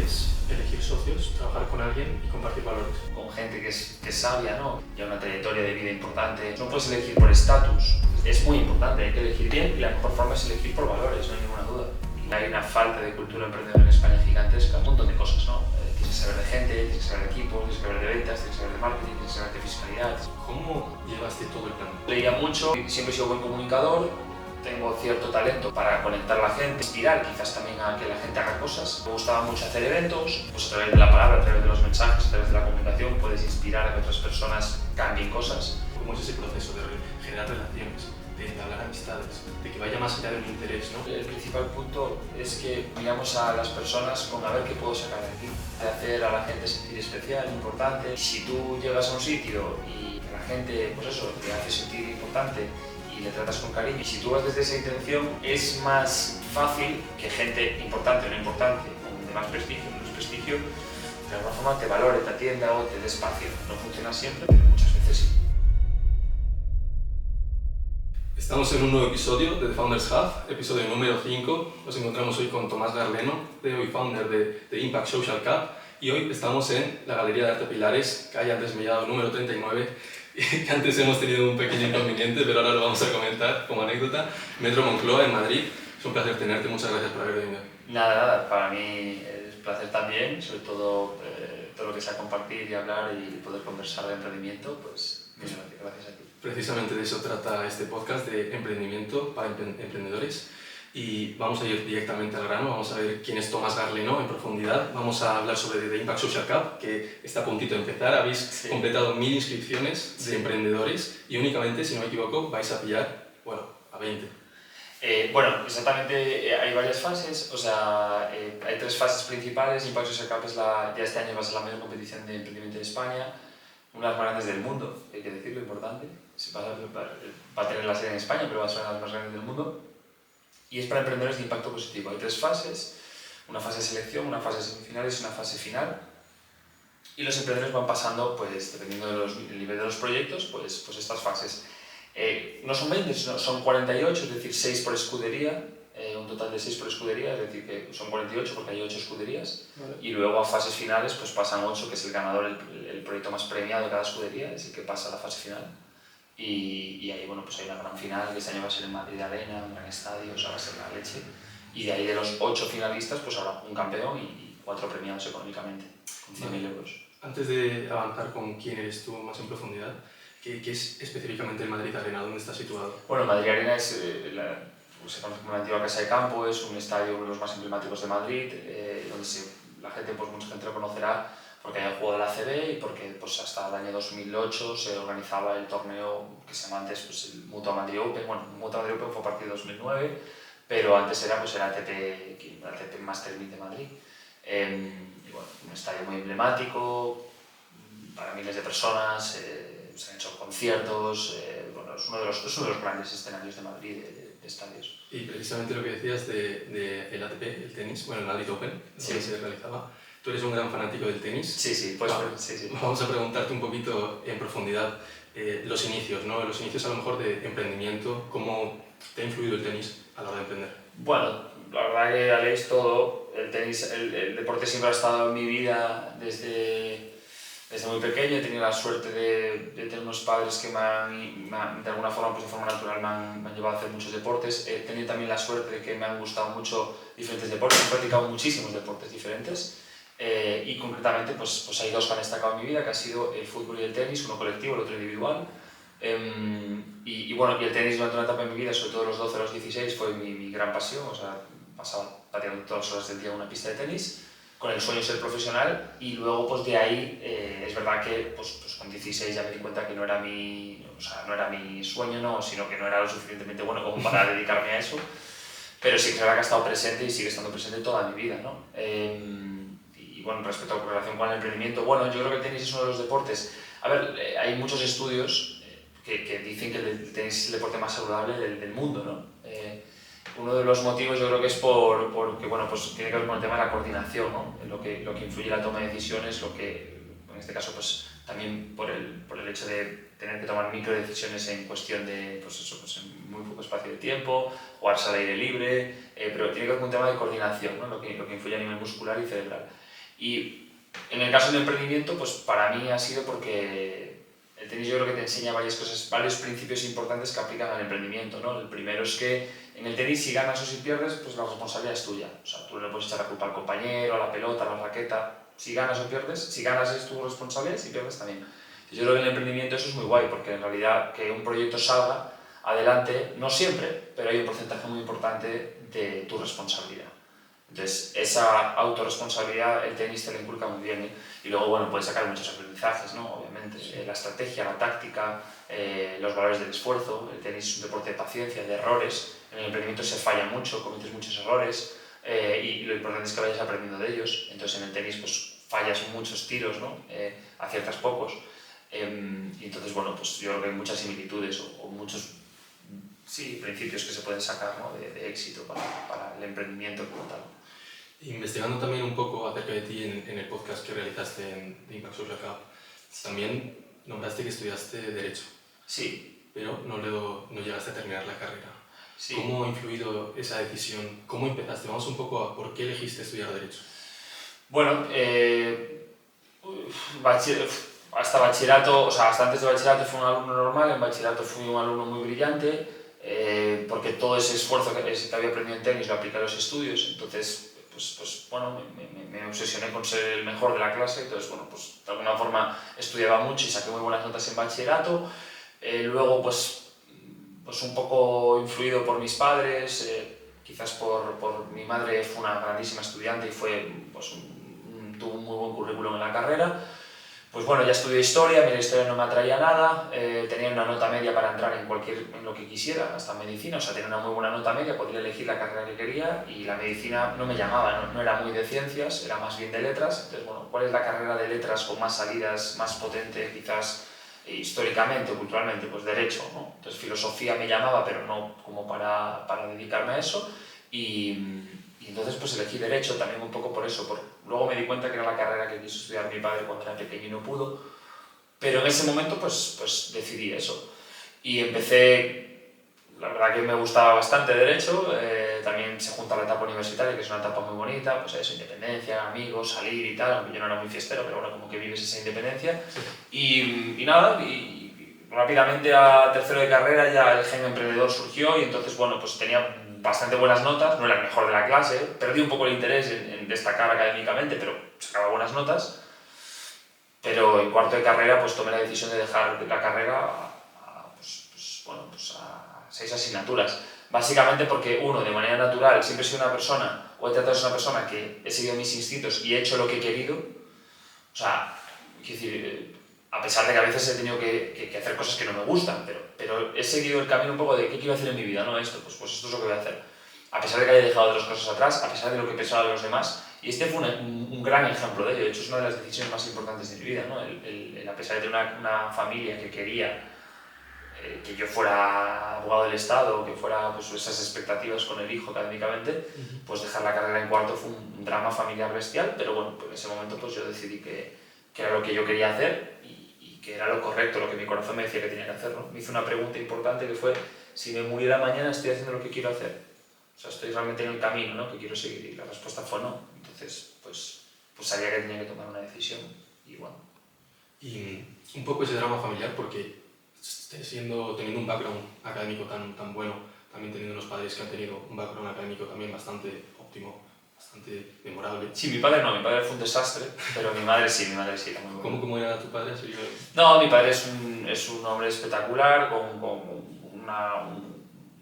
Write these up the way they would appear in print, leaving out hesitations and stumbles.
es elegir socios, trabajar con alguien y compartir valores. Con gente que es sabia, ¿no? Ya una trayectoria de vida importante. No puedes elegir por estatus, es muy importante, hay que elegir bien y la mejor forma es elegir por valores, no hay ninguna duda. Hay una falta de cultura emprendedora en España gigantesca, un montón de cosas, ¿no? Tienes que saber de gente, tienes que saber de equipos, tienes que saber de ventas, tienes que saber de marketing, tienes que saber de fiscalidad. ¿Cómo llevaste todo el plan? Leía mucho, siempre he sido buen comunicador, tengo cierto talento para conectar a la gente, inspirar quizás también a que la gente haga cosas. Me gustaba mucho hacer eventos, pues a través de la palabra, a través de los mensajes, a través de la comunicación puedes inspirar a que otras personas cambien cosas. ¿Cómo es ese proceso de generar relaciones, de entablar amistades, de que vaya más allá de un interés, ¿no? El principal punto es que miramos a las personas con a ver qué puedo sacar de aquí, de hacer a la gente sentir especial, importante. Si tú llegas a un sitio y la gente, pues eso, te hace sentir importante y le tratas con cariño, y si tú vas desde esa intención, es más fácil que gente importante o no importante, de más prestigio o menos prestigio, de alguna forma te valore, te atienda o te dé espacio. No funciona siempre, pero muchas veces sí. Estamos en un nuevo episodio de The Founders Hub, episodio número 5. Nos encontramos hoy con Tomás Garleno, CEO y founder de Impact Social Cup, y hoy estamos en la Galería de Arte Pilares, calle Andrés Mellado número 39, y que antes hemos tenido un pequeño inconveniente, pero ahora lo vamos a comentar como anécdota. Metro Moncloa, en Madrid. Es un placer tenerte, muchas gracias por haber venido. Nada, para mí es un placer también, sobre todo todo lo que sea compartir y hablar y poder conversar de emprendimiento, pues gracias a ti. Precisamente de eso trata este podcast, de emprendimiento para emprendedores. Y vamos a ir directamente al grano, vamos a ver quién es Tomás Garleno en profundidad. Vamos a hablar sobre The Impact Social Cup, que está a puntito de empezar. Habéis completado 1000 inscripciones de emprendedores y únicamente, si no me equivoco, vais a pillar, bueno, a 20. Bueno, exactamente, hay varias fases, o sea, hay 3 fases principales. Impact Social Cup es ya este año va a ser la mayor competición de emprendimiento de España, una de las más grandes del mundo, hay que decirlo, importante. Va a tener la sede en España, pero va a ser una de las más grandes del mundo. Y es para emprendedores de impacto positivo. Hay 3 fases, una fase de selección, una fase de semifinales y una fase final. Y los emprendedores van pasando, pues, dependiendo del nivel de los proyectos, pues estas fases. No son 20, son 48, es decir, 6 por escudería, un total de 6 por escudería, es decir, que son 48 porque hay 8 escuderías. Vale. Y luego a fases finales pues pasan 8, que es el ganador, el proyecto más premiado de cada escudería, es el que pasa a la fase final. Y ahí, bueno, pues hay una gran final, que este año va a ser en Madrid Arena, un gran estadio, o sea, va a ser la leche. Y de ahí, de los 8 finalistas, pues habrá un campeón y 4 premiados económicamente, con 100.000 euros. Antes de avanzar con quién eres tú más en profundidad, ¿qué es específicamente el Madrid Arena? ¿Dónde está situado? Bueno, Madrid Arena es se conoce como la antigua Casa de Campo, es un estadio uno de los más emblemáticos de Madrid, donde la gente, pues mucha gente lo conocerá porque haya jugado de la ACB y porque pues, hasta el año 2008 se organizaba el torneo que se llama antes pues, el Mutua Madrid Open. Bueno, el Mutua Madrid Open fue a partir de 2009, pero antes era el ATP Master 1000 de Madrid. Y bueno, un estadio muy emblemático para miles de personas, se han hecho conciertos, bueno, es uno de los grandes escenarios de Madrid de estadios. Y precisamente lo que decías del ATP, el tenis, bueno, el Madrid Open, donde se realizaba. ¿Tú eres un gran fanático del tenis? Sí, pues sí. Vamos a preguntarte un poquito en profundidad los inicios, ¿no? Los inicios a lo mejor de emprendimiento, ¿cómo te ha influido el tenis a la hora de emprender? Bueno, la verdad que ya leéis todo. El tenis, el deporte siempre ha estado en mi vida desde muy pequeño. He tenido la suerte de tener unos padres que de alguna forma, pues de forma natural, me han llevado a hacer muchos deportes. He tenido también la suerte de que me han gustado mucho diferentes deportes. He practicado muchísimos deportes diferentes. Y concretamente pues hay 2 que han destacado en mi vida, que ha sido el fútbol y el tenis, uno colectivo, el otro individual. Y el tenis durante una etapa de mi vida, sobre todo los 12 a los 16, fue mi gran pasión. O sea, pasaba prácticamente todas las horas del día en una pista de tenis, con el sueño de ser profesional. Y luego pues de ahí, es verdad que pues con 16 ya me di cuenta que no era mi sueño, no, sino que no era lo suficientemente bueno como para dedicarme a eso. Pero sí que es verdad que ha estado presente y sigue estando presente toda mi vida, ¿no? Y bueno, respecto a la relación con el emprendimiento, bueno, yo creo que el tenis es uno de los deportes. A ver, hay muchos estudios que dicen que el tenis es el deporte más saludable del mundo, ¿no? Uno de los motivos yo creo que es porque bueno, pues tiene que ver con el tema de la coordinación, ¿no? Lo que influye en la toma de decisiones, en este caso pues también por el hecho de tener que tomar micro decisiones en cuestión de pues en muy poco espacio de tiempo, jugarse al aire libre, pero tiene que ver con un tema de coordinación, ¿no? Lo que influye a nivel muscular y cerebral. Y en el caso del emprendimiento, pues para mí ha sido porque el tenis yo creo que te enseña varias cosas, varios principios importantes que aplican al emprendimiento, ¿no? El primero es que en el tenis si ganas o si pierdes, pues la responsabilidad es tuya. O sea, tú no le puedes echar la culpa al compañero, a la pelota, a la raqueta. Si ganas o pierdes, si ganas es tu responsabilidad, si pierdes también. Yo creo que en el emprendimiento eso es muy guay, porque en realidad que un proyecto salga adelante, no siempre, pero hay un porcentaje muy importante de tu responsabilidad. Entonces, esa autorresponsabilidad el tenis te la inculca muy bien, ¿eh? Y luego, bueno, puedes sacar muchos aprendizajes, ¿no? Obviamente, la estrategia, la táctica, los valores del esfuerzo. El tenis es un deporte de paciencia, de errores. En el emprendimiento se falla mucho, cometes muchos errores y lo importante es que vayas aprendiendo de ellos. Entonces, en el tenis, pues fallas muchos tiros, ¿no? Aciertas pocos. Y entonces, bueno, pues yo creo que hay muchas similitudes o muchos principios que se pueden sacar, ¿no? de éxito para el emprendimiento como tal. Investigando también un poco acerca de ti en el podcast que realizaste en The Impact Social Cup, también nombraste que estudiaste Derecho. Sí. Pero no llegaste a terminar la carrera. Sí. ¿Cómo ha influido esa decisión? ¿Cómo empezaste? Vamos un poco a por qué elegiste estudiar Derecho. Bueno, hasta bachillerato, o sea, hasta antes de bachillerato fui un alumno normal, en bachillerato fui un alumno muy brillante, porque todo ese esfuerzo que había aprendido en tenis lo apliqué a los estudios, entonces pues bueno, me obsesioné con ser el mejor de la clase, entonces bueno, pues de alguna forma estudiaba mucho y saqué muy buenas notas en bachillerato. Luego pues un poco influido por mis padres, quizás por mi madre fue una grandísima estudiante y tuvo un muy buen currículum en la carrera. Pues bueno, ya estudié historia, la historia no me atraía nada, tenía una nota media para entrar en lo que quisiera, hasta medicina, o sea, tenía una muy buena nota media, podría elegir la carrera que quería y la medicina no me llamaba, no era muy de ciencias, era más bien de letras. Entonces, bueno, ¿cuál es la carrera de letras con más salidas, más potente quizás históricamente o culturalmente? Pues Derecho, ¿no? Entonces filosofía me llamaba, pero no como para dedicarme a eso y entonces pues elegí Derecho también un poco por eso. Luego me di cuenta que era la carrera que quiso estudiar mi padre cuando era pequeño y no pudo, pero en ese momento pues decidí eso. Y empecé, la verdad que me gustaba bastante Derecho, también se junta la etapa universitaria, que es una etapa muy bonita, pues eso, independencia, amigos, salir y tal, aunque yo no era muy fiestero, pero bueno, como que vives esa independencia. Y nada, y rápidamente a tercero de carrera ya el genio emprendedor surgió y entonces bueno, pues tenía bastante buenas notas, no era el mejor de la clase, perdí un poco el interés en destacar académicamente, pero sacaba buenas notas. Pero en cuarto de carrera pues tomé la decisión de dejar la carrera a 6 asignaturas. Básicamente porque, uno, de manera natural, siempre he sido una persona, o he tratado de ser una persona que he seguido mis instintos y he hecho lo que he querido. O sea, quiero decir, a pesar de que a veces he tenido que hacer cosas que no me gustan, pero he seguido el camino un poco de qué quiero hacer en mi vida, ¿no? Pues esto es lo que voy a hacer. A pesar de que haya dejado otras cosas atrás, a pesar de lo que pensaba de los demás, y este fue un gran ejemplo de ello. De hecho, es una de las decisiones más importantes de mi vida, ¿no? A pesar de tener una familia que quería que yo fuera abogado del Estado, que fuera pues, esas expectativas con el hijo académicamente, pues dejar la carrera en cuarto fue un drama familiar bestial, pero bueno, pues en ese momento pues yo decidí que era lo que yo quería hacer y que era lo correcto, lo que mi corazón me decía que tenía que hacer, ¿no? Me hizo una pregunta importante que fue, si me muriera mañana, ¿estoy haciendo lo que quiero hacer? O sea, estoy realmente en el camino, ¿no?, que quiero seguir, y la respuesta fue no. Entonces, pues sabía que tenía que tomar una decisión y bueno. Y un poco ese drama familiar, porque teniendo un background académico tan bueno, también teniendo unos padres que han tenido un background académico también bastante óptimo, bastante memorable. Sí, mi padre fue un desastre, pero mi madre sí, era muy buena. ¿Cómo era tu padre? No, mi padre es un hombre espectacular, con un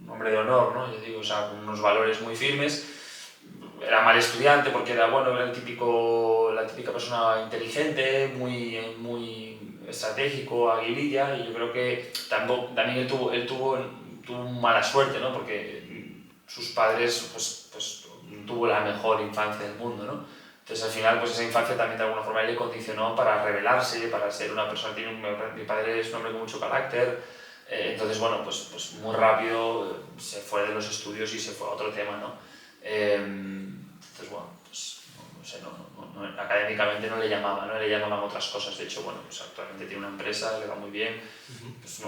hombre de honor, ¿no? Yo digo, o sea, con unos valores muy firmes. Era mal estudiante porque era la típica persona inteligente, muy estratégico, aguililla, y yo creo que también él tuvo mala suerte, ¿no? Porque sus padres pues tuvo la mejor infancia del mundo, ¿no? Entonces al final pues esa infancia también de alguna forma le condicionó para rebelarse, para ser una persona. Mi padre es un hombre con mucho carácter, entonces bueno, pues muy rápido se fue de los estudios y se fue a otro tema, ¿no? Entonces bueno, pues no sé, académicamente no le llamaban otras cosas. De hecho, bueno, pues actualmente tiene una empresa, le va muy bien, pues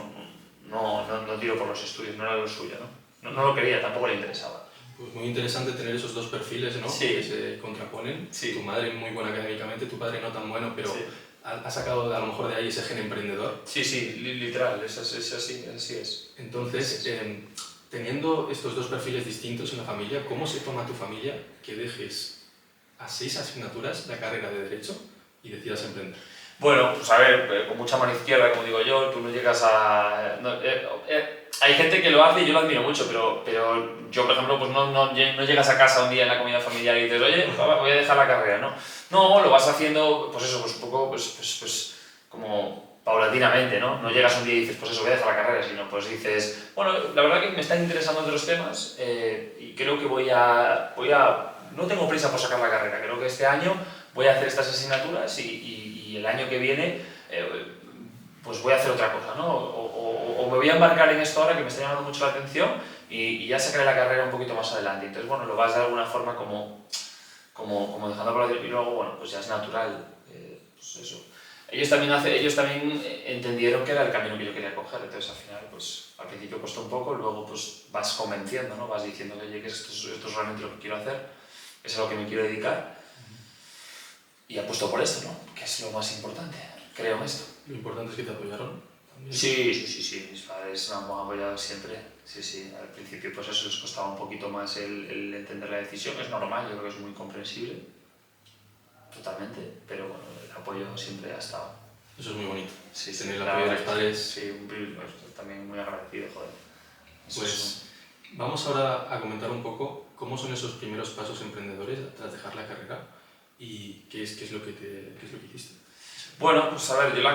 no tiro por los estudios, no era lo suyo, ¿no? No lo quería, tampoco le interesaba. Pues muy interesante tener esos dos perfiles, ¿no? Sí. Que se contraponen. Sí. Tu madre muy buena académicamente, tu padre no tan bueno, pero Sí. ha sacado a lo mejor de ahí ese gen emprendedor. Sí, literal, es así es. Entonces, teniendo estos dos perfiles distintos en la familia, ¿cómo se toma tu familia que dejes a 6 asignaturas la carrera de Derecho y decidas emprender? Bueno, pues a ver, con mucha mano izquierda, como digo yo, tú no llegas a... hay gente que lo hace y yo lo admiro mucho, pero yo, por ejemplo, pues no llegas a casa un día en la comida familiar y dices, oye, voy a dejar la carrera, ¿no? No, lo vas haciendo, pues eso, pues un poco, pues como paulatinamente, ¿no? No llegas un día y dices, pues eso, voy a dejar la carrera, sino pues dices, bueno, la verdad que me están interesando otros temas y creo que no tengo prisa por sacar la carrera, creo que este año voy a hacer estas asignaturas y el año que viene pues voy a hacer otra cosa, ¿no? O me voy a embarcar en esto ahora que me está llamando mucho la atención y ya sacaré la carrera un poquito más adelante. Entonces, bueno, lo vas de alguna forma como dejando por y luego, bueno, pues ya es natural, pues eso. Ellos también entendieron que era el camino que yo quería coger, entonces al final, pues al principio costó un poco, luego pues vas convenciendo, ¿no? Vas diciendo que, oye, que esto es realmente lo que quiero hacer, es a lo que me quiero dedicar. Y apuesto por esto, ¿no? Que es lo más importante, creo en esto. Lo importante es que te apoyaron también. Sí, mis padres me han apoyado siempre. Sí, al principio pues eso les costaba un poquito más el entender la decisión, es normal, yo creo que es muy comprensible, totalmente, pero bueno, el apoyo siempre ha estado. Eso es muy bonito, Sí, tener el apoyo de los padres. Sí, también muy agradecido, joder. Pues vamos ahora a comentar un poco cómo son esos primeros pasos emprendedores tras dejar la carrera y qué es lo que hiciste. Bueno, pues a ver, yo la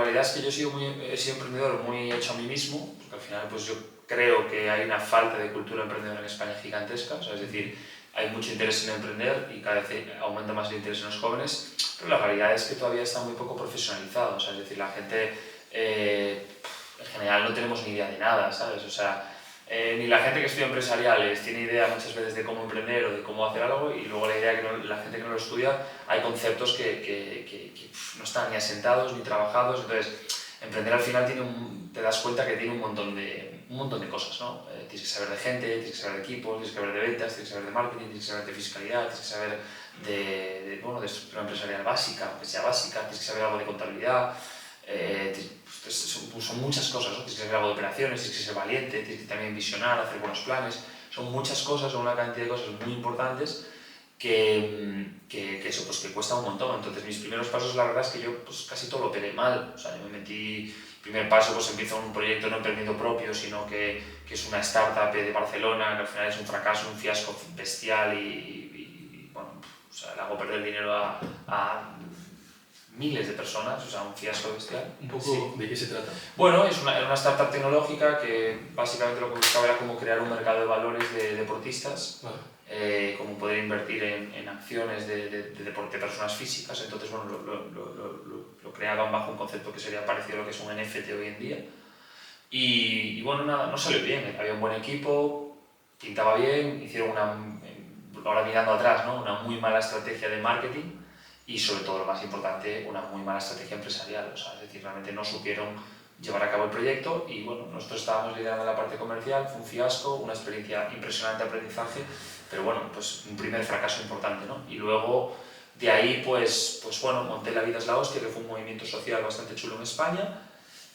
realidad es que yo he sido emprendedor muy hecho a mí mismo, porque al final pues yo creo que hay una falta de cultura emprendedora en España gigantesca, o sea, es decir, hay mucho interés en emprender y cada vez aumenta más el interés en los jóvenes, pero la realidad es que todavía está muy poco profesionalizado, o sea, es decir, la gente en general no tenemos ni idea de nada, ¿sabes? O sea, ni la gente que estudia empresariales tiene idea muchas veces de cómo emprender o de cómo hacer algo y luego la idea que la gente que no lo estudia, hay conceptos que no están ni asentados ni trabajados, entonces emprender al final te das cuenta que tiene un montón de cosas, ¿no? Tienes que saber de gente, tienes que saber de equipos, tienes que saber de ventas, tienes que saber de marketing, tienes que saber de fiscalidad, tienes que saber de estructura empresarial básica, aunque sea básica, tienes que saber algo de contabilidad, son muchas cosas, ¿no? Tienes que saber algo de operaciones, tienes que ser valiente, tienes que también visionar, hacer buenos planes, son muchas cosas, son una cantidad de cosas muy importantes que eso pues que cuesta un montón. Entonces mis primeros pasos la verdad es que yo pues casi todo lo operé mal, o sea, yo me metí, primer paso pues empiezo un proyecto no emprendiendo propio, sino que es una startup de Barcelona, que al final es un fracaso, un fiasco bestial y bueno, o sea, le hago perder dinero a miles de personas, o sea, un fiasco bestial. ¿Un poco sí. de qué se trata? Bueno, era una startup tecnológica que básicamente lo que buscaba era como crear un mercado de valores de deportistas, vale. Como poder invertir en acciones de personas físicas, entonces bueno, lo creaban bajo un concepto que sería parecido a lo que es un NFT hoy en día. Y bueno, nada, no salió bien, había un buen equipo, pintaba bien, hicieron ahora mirando atrás, ¿no? Una muy mala estrategia de marketing, y sobre todo, lo más importante, una muy mala estrategia empresarial, o sea, es decir, realmente no supieron llevar a cabo el proyecto y bueno, nosotros estábamos liderando la parte comercial, fue un fiasco, una experiencia impresionante de aprendizaje, pero bueno, pues un primer fracaso importante, ¿no? Y luego de ahí, pues bueno, monté La Vida es la Hostia, que fue un movimiento social bastante chulo en España.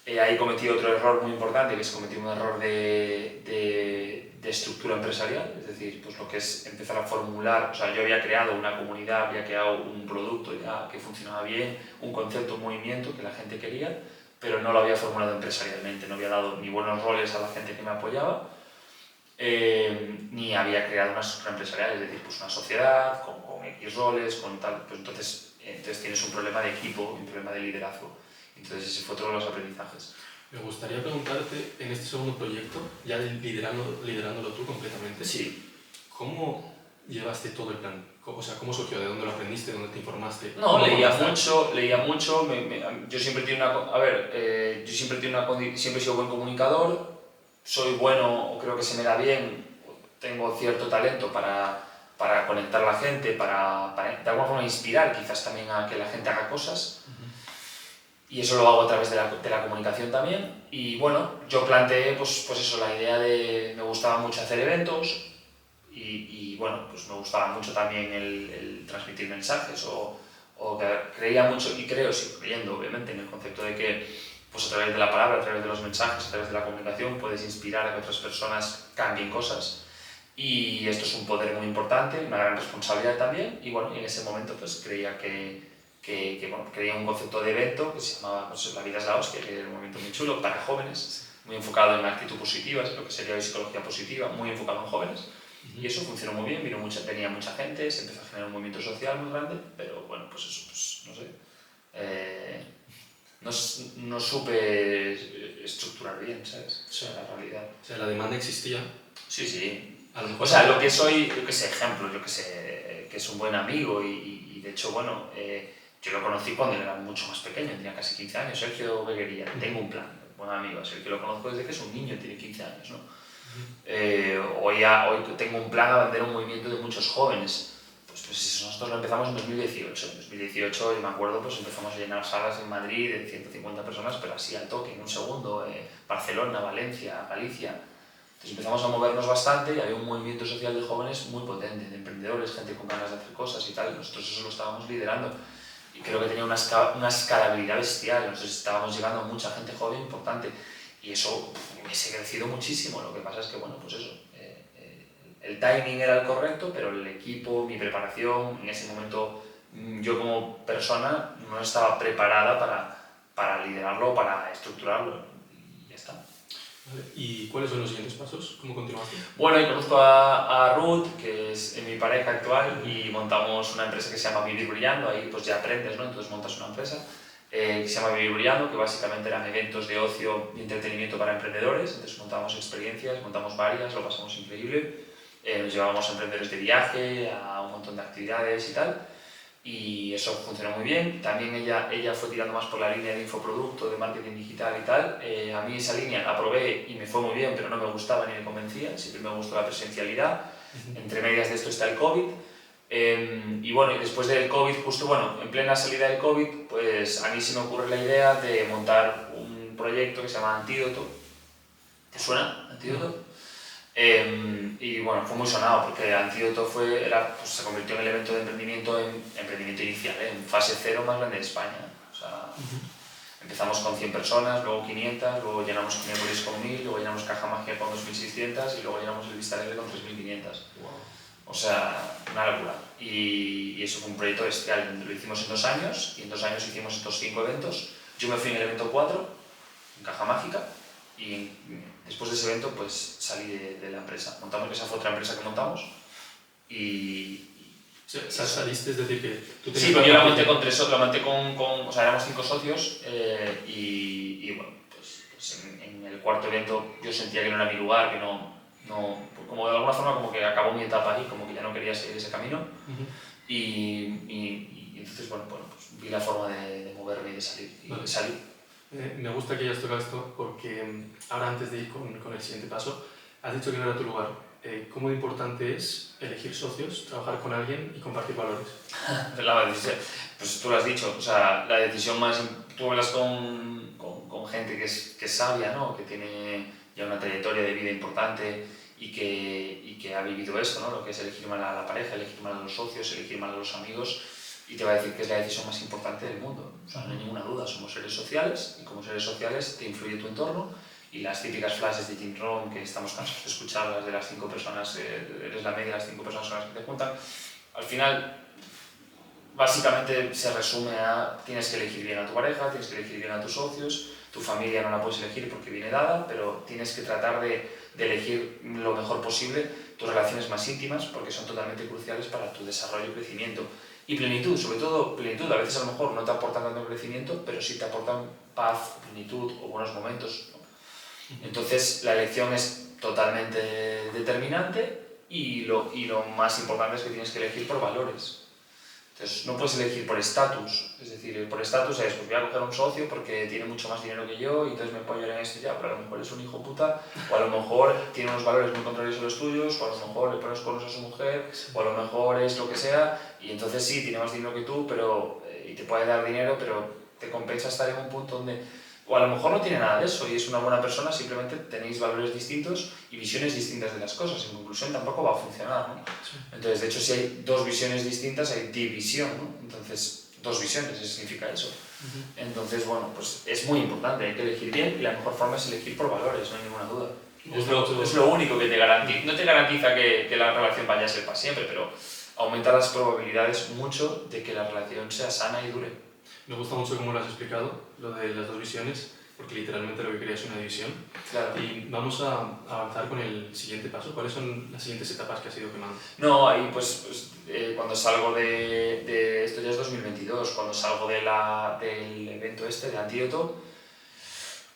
Ahí cometí otro error muy importante, que es cometí un error de estructura empresarial, es decir, pues lo que es empezar a formular, o sea, yo había creado una comunidad, había creado un producto ya que funcionaba bien, un concepto, un movimiento que la gente quería, pero no lo había formulado empresarialmente, no había dado ni buenos roles a la gente que me apoyaba, ni había creado una estructura empresarial, es decir, pues una sociedad con X roles, con tal, pues entonces tienes un problema de equipo, un problema de liderazgo. Entonces ese fue otro de los aprendizajes. Me gustaría preguntarte, en este segundo proyecto, ya liderándolo tú completamente, sí. ¿Cómo llevaste todo el plan? O sea, ¿cómo surgió? ¿De dónde lo aprendiste? ¿Dónde te informaste? No, leía mucho, yo siempre siempre he sido buen comunicador, soy bueno, o creo que se me da bien, tengo cierto talento para conectar a la gente, para de alguna forma inspirar quizás también a que la gente haga cosas. Y eso lo hago a través de la comunicación también. Y bueno, yo planteé pues eso, la idea de... Me gustaba mucho hacer eventos y bueno, pues me gustaba mucho también el transmitir mensajes o que creía mucho, y sigo creyendo obviamente, en el concepto de que pues a través de la palabra, a través de los mensajes, a través de la comunicación puedes inspirar a que otras personas cambien cosas. Y esto es un poder muy importante, una gran responsabilidad también, y bueno, en ese momento pues creía bueno, creía un concepto de evento que se llamaba pues, La vida es la hostia, que era un movimiento muy chulo para jóvenes, muy enfocado en la actitud positiva, lo que sería psicología positiva, muy enfocado en jóvenes. Y eso funcionó muy bien, venía mucha gente, se empezó a generar un movimiento social muy grande, pero bueno, pues eso, pues no sé. No supe estructurar bien, ¿sabes? O sea, la realidad. O sea, la demanda existía. Sí, sí. A lo mejor O sea, lo que soy, yo que sé, ejemplo, yo que sé, que es un buen amigo y de hecho, bueno, yo lo conocí cuando él era mucho más pequeño, tenía casi 15 años, Sergio Beguería, tengo un plan, buen amigo, Sergio lo conozco desde que es un niño, tiene 15 años, ¿no? Hoy tengo un plan a vender un movimiento de muchos jóvenes. Pues nosotros lo empezamos en 2018. En 2018, yo me acuerdo, pues empezamos a llenar salas en Madrid de 150 personas, pero así al toque, en un segundo. Barcelona, Valencia, Galicia. Entonces empezamos a movernos bastante y había un movimiento social de jóvenes muy potente, de emprendedores, gente con ganas de hacer cosas y tal. Nosotros eso lo estábamos liderando. Y creo que tenía una escalabilidad bestial. Nosotros estábamos llegando a mucha gente joven importante. Y eso hubiese crecido muchísimo. Lo que pasa es que, bueno, pues eso. El timing era el correcto, pero el equipo, mi preparación, en ese momento yo como persona no estaba preparada para liderarlo, para estructurarlo y ya está. Vale. ¿Y cuáles son los siguientes pasos? ¿Cómo continuaste? Bueno, y conozco a Ruth, que es mi pareja actual, y montamos una empresa que se llama Vivir Brillando, ahí pues ya aprendes, ¿no? Entonces montas una empresa que se llama Vivir Brillando, que básicamente eran eventos de ocio y entretenimiento para emprendedores, entonces montamos experiencias, montamos varias, lo pasamos increíble. Nos llevábamos a emprendedores de viaje, a un montón de actividades y tal, y eso funcionó muy bien. También ella fue tirando más por la línea de infoproducto, de marketing digital y tal. A mí esa línea la probé y me fue muy bien, pero no me gustaba ni me convencía, siempre me gustó la presencialidad. Entre medias de esto está el COVID. Y bueno, y después del COVID, justo bueno, en plena salida del COVID, pues a mí se me ocurre la idea de montar un proyecto que se llama Antídoto. ¿Te suena? Antídoto. Y bueno, fue muy sonado porque Antídoto pues se convirtió en el evento de emprendimiento inicial, en fase 0 más grande de España. O sea, empezamos con 100 personas, luego 500, luego llenamos Kinépolis con 1000, luego llenamos Caja Mágica con 2600 y luego llenamos el Vista Alegre con 3500. Wow. O sea, una locura. Y eso fue un proyecto bestial. Lo hicimos en 2 años y en 2 años hicimos estos 5 eventos. Yo me fui en el evento 4, en Caja Mágica, y después de ese evento pues salí de la empresa. Esa fue otra empresa que montamos y saliste, es decir, que tú tenías... Sí, pero yo la monté con 3 socios, o sea, éramos 5 socios y bueno, pues en el cuarto evento yo sentía que no era mi lugar, que no, como de alguna forma como que acabó mi etapa ahí, como que ya no quería seguir ese camino y entonces bueno, pues vi la forma de moverme y de salir. Vale. Salí. Me gusta que hayas tocado esto porque ahora antes de ir con el siguiente paso, has dicho que no era tu lugar. ¿Cómo de importante es elegir socios, trabajar con alguien y compartir valores? Pues tú lo has dicho, o sea, la decisión más... Tú hablas con gente que es sabia, ¿no? Que tiene ya una trayectoria de vida importante y que ha vivido esto, ¿no? Lo que es elegir mal a la pareja, elegir mal a los socios, elegir mal a los amigos, y te va a decir que es la decisión más importante del mundo. O sea, no hay ninguna duda, somos seres sociales y como seres sociales te influye tu entorno y las típicas frases de Jim Rohn que estamos cansados de escuchar, las de las 5 personas, eres la media de las 5 personas con las que te juntan, al final básicamente se resume a tienes que elegir bien a tu pareja, tienes que elegir bien a tus socios, tu familia no la puedes elegir porque viene dada, pero tienes que tratar de elegir lo mejor posible tus relaciones más íntimas porque son totalmente cruciales para tu desarrollo y crecimiento. Y plenitud, sobre todo plenitud, a veces a lo mejor no te aportan tanto crecimiento, pero sí te aportan paz, plenitud o buenos momentos, ¿no? Entonces la elección es totalmente determinante y lo más importante es que tienes que elegir por valores. Entonces no puedes elegir por estatus, es decir, por estatus es pues voy a coger a un socio porque tiene mucho más dinero que yo y entonces me puedo en esto ya, pero a lo mejor es un hijo puta, o a lo mejor tiene unos valores muy contrarios a los tuyos, o a lo mejor le pones cuernos a su mujer, o a lo mejor es lo que sea, y entonces sí, tiene más dinero que tú y te puede dar dinero, pero te compensa estar en un punto donde... o a lo mejor no tiene nada de eso y es una buena persona, simplemente tenéis valores distintos y visiones distintas de las cosas. En conclusión, tampoco va a funcionar, ¿no? Sí. Entonces, de hecho, si hay dos visiones distintas, hay división, ¿no? Entonces, dos visiones, eso significa eso. Entonces, bueno, pues es muy importante, hay que elegir bien y la mejor forma es elegir por valores, no hay ninguna duda. Es lo único que te garantiza, no te garantiza que la relación vaya a ser para siempre, pero aumenta las probabilidades mucho de que la relación sea sana y dure. Me gusta mucho cómo lo has explicado, lo de las dos visiones, porque literalmente lo que quería es una división. Claro. Y vamos a avanzar con el siguiente paso. ¿Cuáles son las siguientes etapas que has ido quemando? No, ahí cuando salgo de esto ya es 2022, cuando salgo del evento de Antídoto,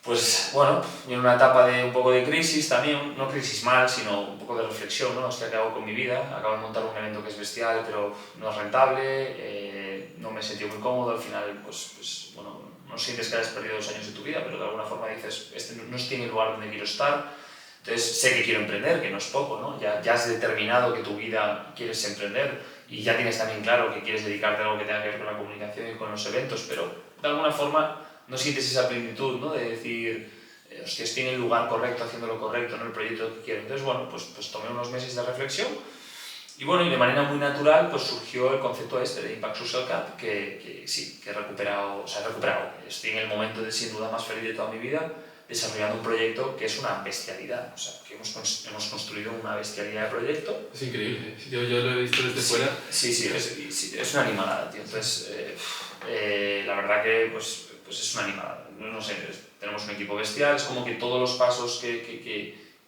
pues bueno, en una etapa de un poco de crisis también, no crisis mal, sino un poco de reflexión, ¿no? Hostia, ¿qué hago con mi vida? Acabo de montar un evento que es bestial, pero no es rentable, no me he sentido muy cómodo, al final, pues bueno, no sientes que hayas perdido 2 años de tu vida, pero de alguna forma dices, este no estoy en el lugar donde quiero estar, entonces sé que quiero emprender, que no es poco, ¿no? Ya has determinado que tu vida quieres emprender y ya tienes también claro que quieres dedicarte a algo que tenga que ver con la comunicación y con los eventos, pero de alguna forma no sientes esa plenitud, ¿no? De decir, hostia, estoy en el lugar correcto, haciendo lo correcto, ¿no? El proyecto que quiero. Entonces, bueno, pues tomé unos meses de reflexión y bueno, y de manera muy natural pues surgió el concepto de Impact Social Cup, que sí, que he recuperado. Estoy en el momento de sin duda más feliz de toda mi vida, desarrollando un proyecto que es una bestialidad, o sea, que hemos construido una bestialidad de proyecto. Es increíble, yo lo he visto desde fuera. Sí, es una animalada, tío. Entonces, la verdad que pues es una animalada. No sé, tenemos un equipo bestial, es como que todos los pasos,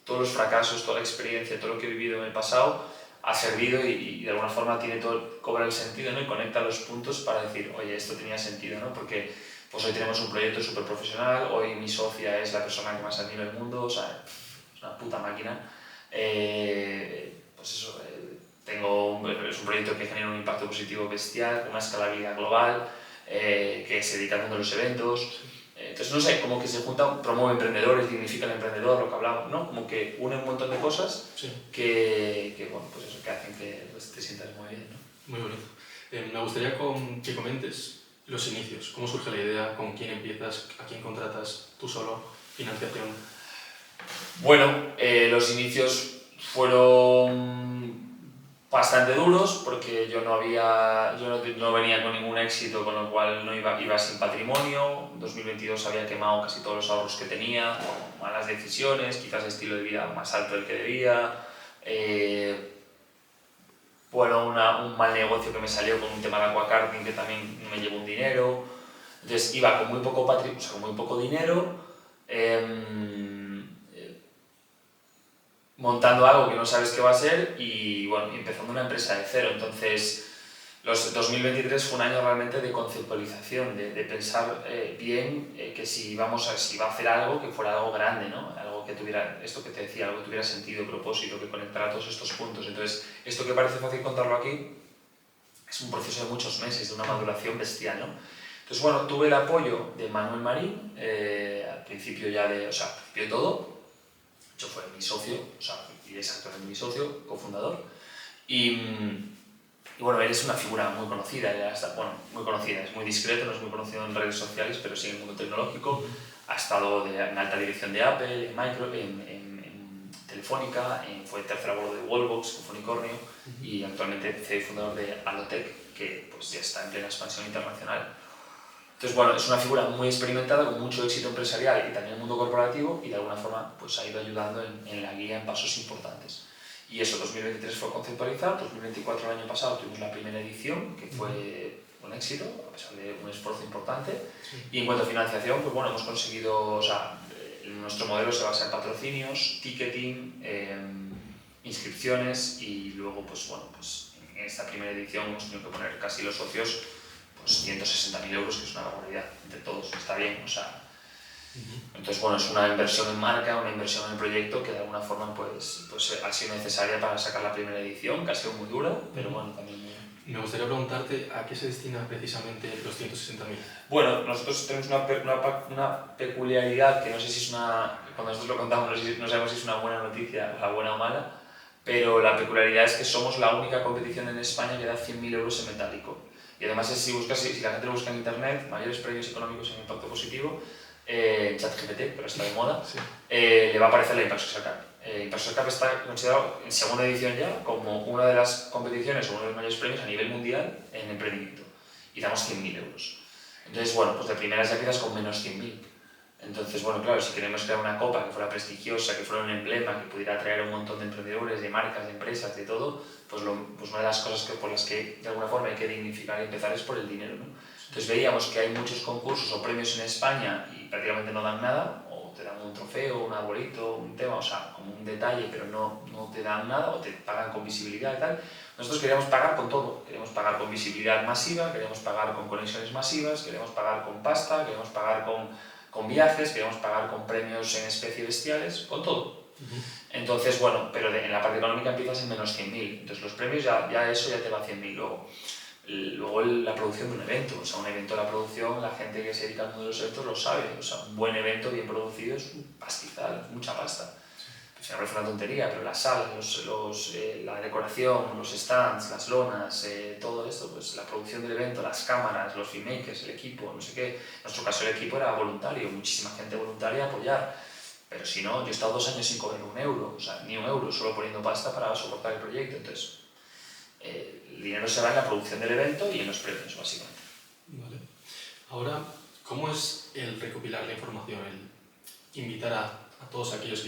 todos los fracasos, toda la experiencia, todo lo que he vivido en el pasado ha servido y de alguna forma cobra el sentido, ¿no? Y conecta los puntos para decir, oye, esto tenía sentido, ¿no? Porque pues hoy tenemos un proyecto súper profesional, hoy mi socia es la persona que más admiro del mundo, o sea, es una puta máquina. Pues eso, es un proyecto que genera un impacto positivo bestial, con una escalabilidad global, que se dedica al mundo de los eventos. Entonces, no sé, como que se juntan, promueve emprendedores, dignifica al emprendedor, lo que hablamos, ¿no? Como que une un montón de cosas bueno, pues eso, que hacen que pues, te sientas muy bien, ¿no? Muy bonito. Me gustaría que comentes los inicios. ¿Cómo surge la idea? ¿Con quién empiezas? ¿A quién contratas? ¿Tú solo? ¿Financiación? Bueno, los inicios fueron bastante duros porque yo no venía con ningún éxito, con lo cual no iba sin patrimonio. En 2022 había quemado casi todos los ahorros que tenía, malas decisiones, quizás estilo de vida más alto del que debía. Bueno, un mal negocio que me salió con un tema de aquacarting que también me llevó un dinero. Entonces iba con muy poco con muy poco dinero, montando algo que no sabes qué va a ser y bueno, empezando una empresa de cero. Entonces, 2023 fue un año realmente de conceptualización, de pensar bien que si iba a hacer algo, que fuera algo grande, ¿no? Algo que tuviera, esto que te decía, algo que tuviera sentido, propósito, que conectara todos estos puntos. Entonces, esto que parece fácil contarlo aquí, es un proceso de muchos meses, de una maduración bestial, ¿no? Entonces, bueno, tuve el apoyo de Manuel Marín, al principio de todo. De hecho, fue mi socio, y es actualmente mi socio, cofundador. Y bueno, él es una figura muy conocida, es muy discreto, no es muy conocido en redes sociales, pero sí en el mundo tecnológico. Ha estado en alta dirección de Apple, en Telefónica, fue tercer a bordo de Wallbox, que fue unicornio, y actualmente CEO y fundador de Alotech, que pues, ya está en plena expansión internacional. Entonces, bueno, es una figura muy experimentada, con mucho éxito empresarial y también en el mundo corporativo, y de alguna forma pues, ha ido ayudando en la guía en pasos importantes. Y eso, 2023 fue conceptualizar, 2024 el año pasado tuvimos la primera edición, que fue un éxito, a pesar de un esfuerzo importante. Sí. Y en cuanto a financiación, pues bueno, hemos conseguido, nuestro modelo se basa en patrocinios, ticketing, inscripciones, y luego, pues bueno, pues en esta primera edición hemos tenido que poner casi los socios pues 160.000 euros, que es una barbaridad, entre todos, está bien, Entonces, bueno, es una inversión en marca, una inversión en el proyecto que de alguna forma pues ha sido necesaria para sacar la primera edición, que ha sido muy dura, pero bueno, también muy... Me gustaría preguntarte a qué se destina precisamente los 160.000. Bueno, nosotros tenemos una peculiaridad que no sé si es cuando nosotros lo contamos no sabemos si es una buena noticia, buena o mala, pero la peculiaridad es que somos la única competición en España que da 100.000 euros en metálico. Y además, si la gente lo busca en internet, mayores premios económicos en impacto positivo, ChatGPT, pero está de moda, Sí. le va a aparecer la Impact Social Cup. Impact Social Cup está considerado en segunda edición ya como una de las competiciones o uno de los mayores premios a nivel mundial en emprendimiento. Y damos 100.000 euros. Entonces, bueno, pues de primeras ya quedas con menos 100.000. Entonces, bueno, claro, si queremos crear una copa que fuera prestigiosa, que fuera un emblema, que pudiera atraer a un montón de emprendedores, de marcas, de empresas, de todo, pues una de las cosas por las que de alguna forma hay que dignificar y empezar es por el dinero, ¿no? Entonces veíamos que hay muchos concursos o premios en España y prácticamente no dan nada, o te dan un trofeo, un arbolito, un tema, o sea, como un detalle, pero no te dan nada, o te pagan con visibilidad y tal. Nosotros queríamos pagar con todo, queremos pagar con visibilidad masiva, queremos pagar con conexiones masivas, queremos pagar con pasta, queremos pagar con viajes, queremos pagar con premios en especie bestiales, con todo. Entonces, bueno, pero en la parte económica empiezas en menos 100.000, entonces los premios ya eso ya te va a 100.000 luego la producción de un evento, o sea, un evento, la producción, la gente que se dedica al mundo de los eventos lo sabe, o sea, un buen evento bien producido es un pastizal, es mucha pasta. Pues me parece una tontería, pero las salas, la decoración, los stands, las lonas, todo esto, pues la producción del evento, las cámaras, los filmmakers, el equipo, no sé qué. En nuestro caso el equipo era voluntario, muchísima gente voluntaria a apoyar. Pero si no, yo he estado 2 años sin cobrar un euro, o sea, ni un euro, solo poniendo pasta para soportar el proyecto. Entonces, el dinero se va en la producción del evento y en los premios, básicamente. Vale. Ahora, ¿cómo es el recopilar la información, el invitar a todos aquellos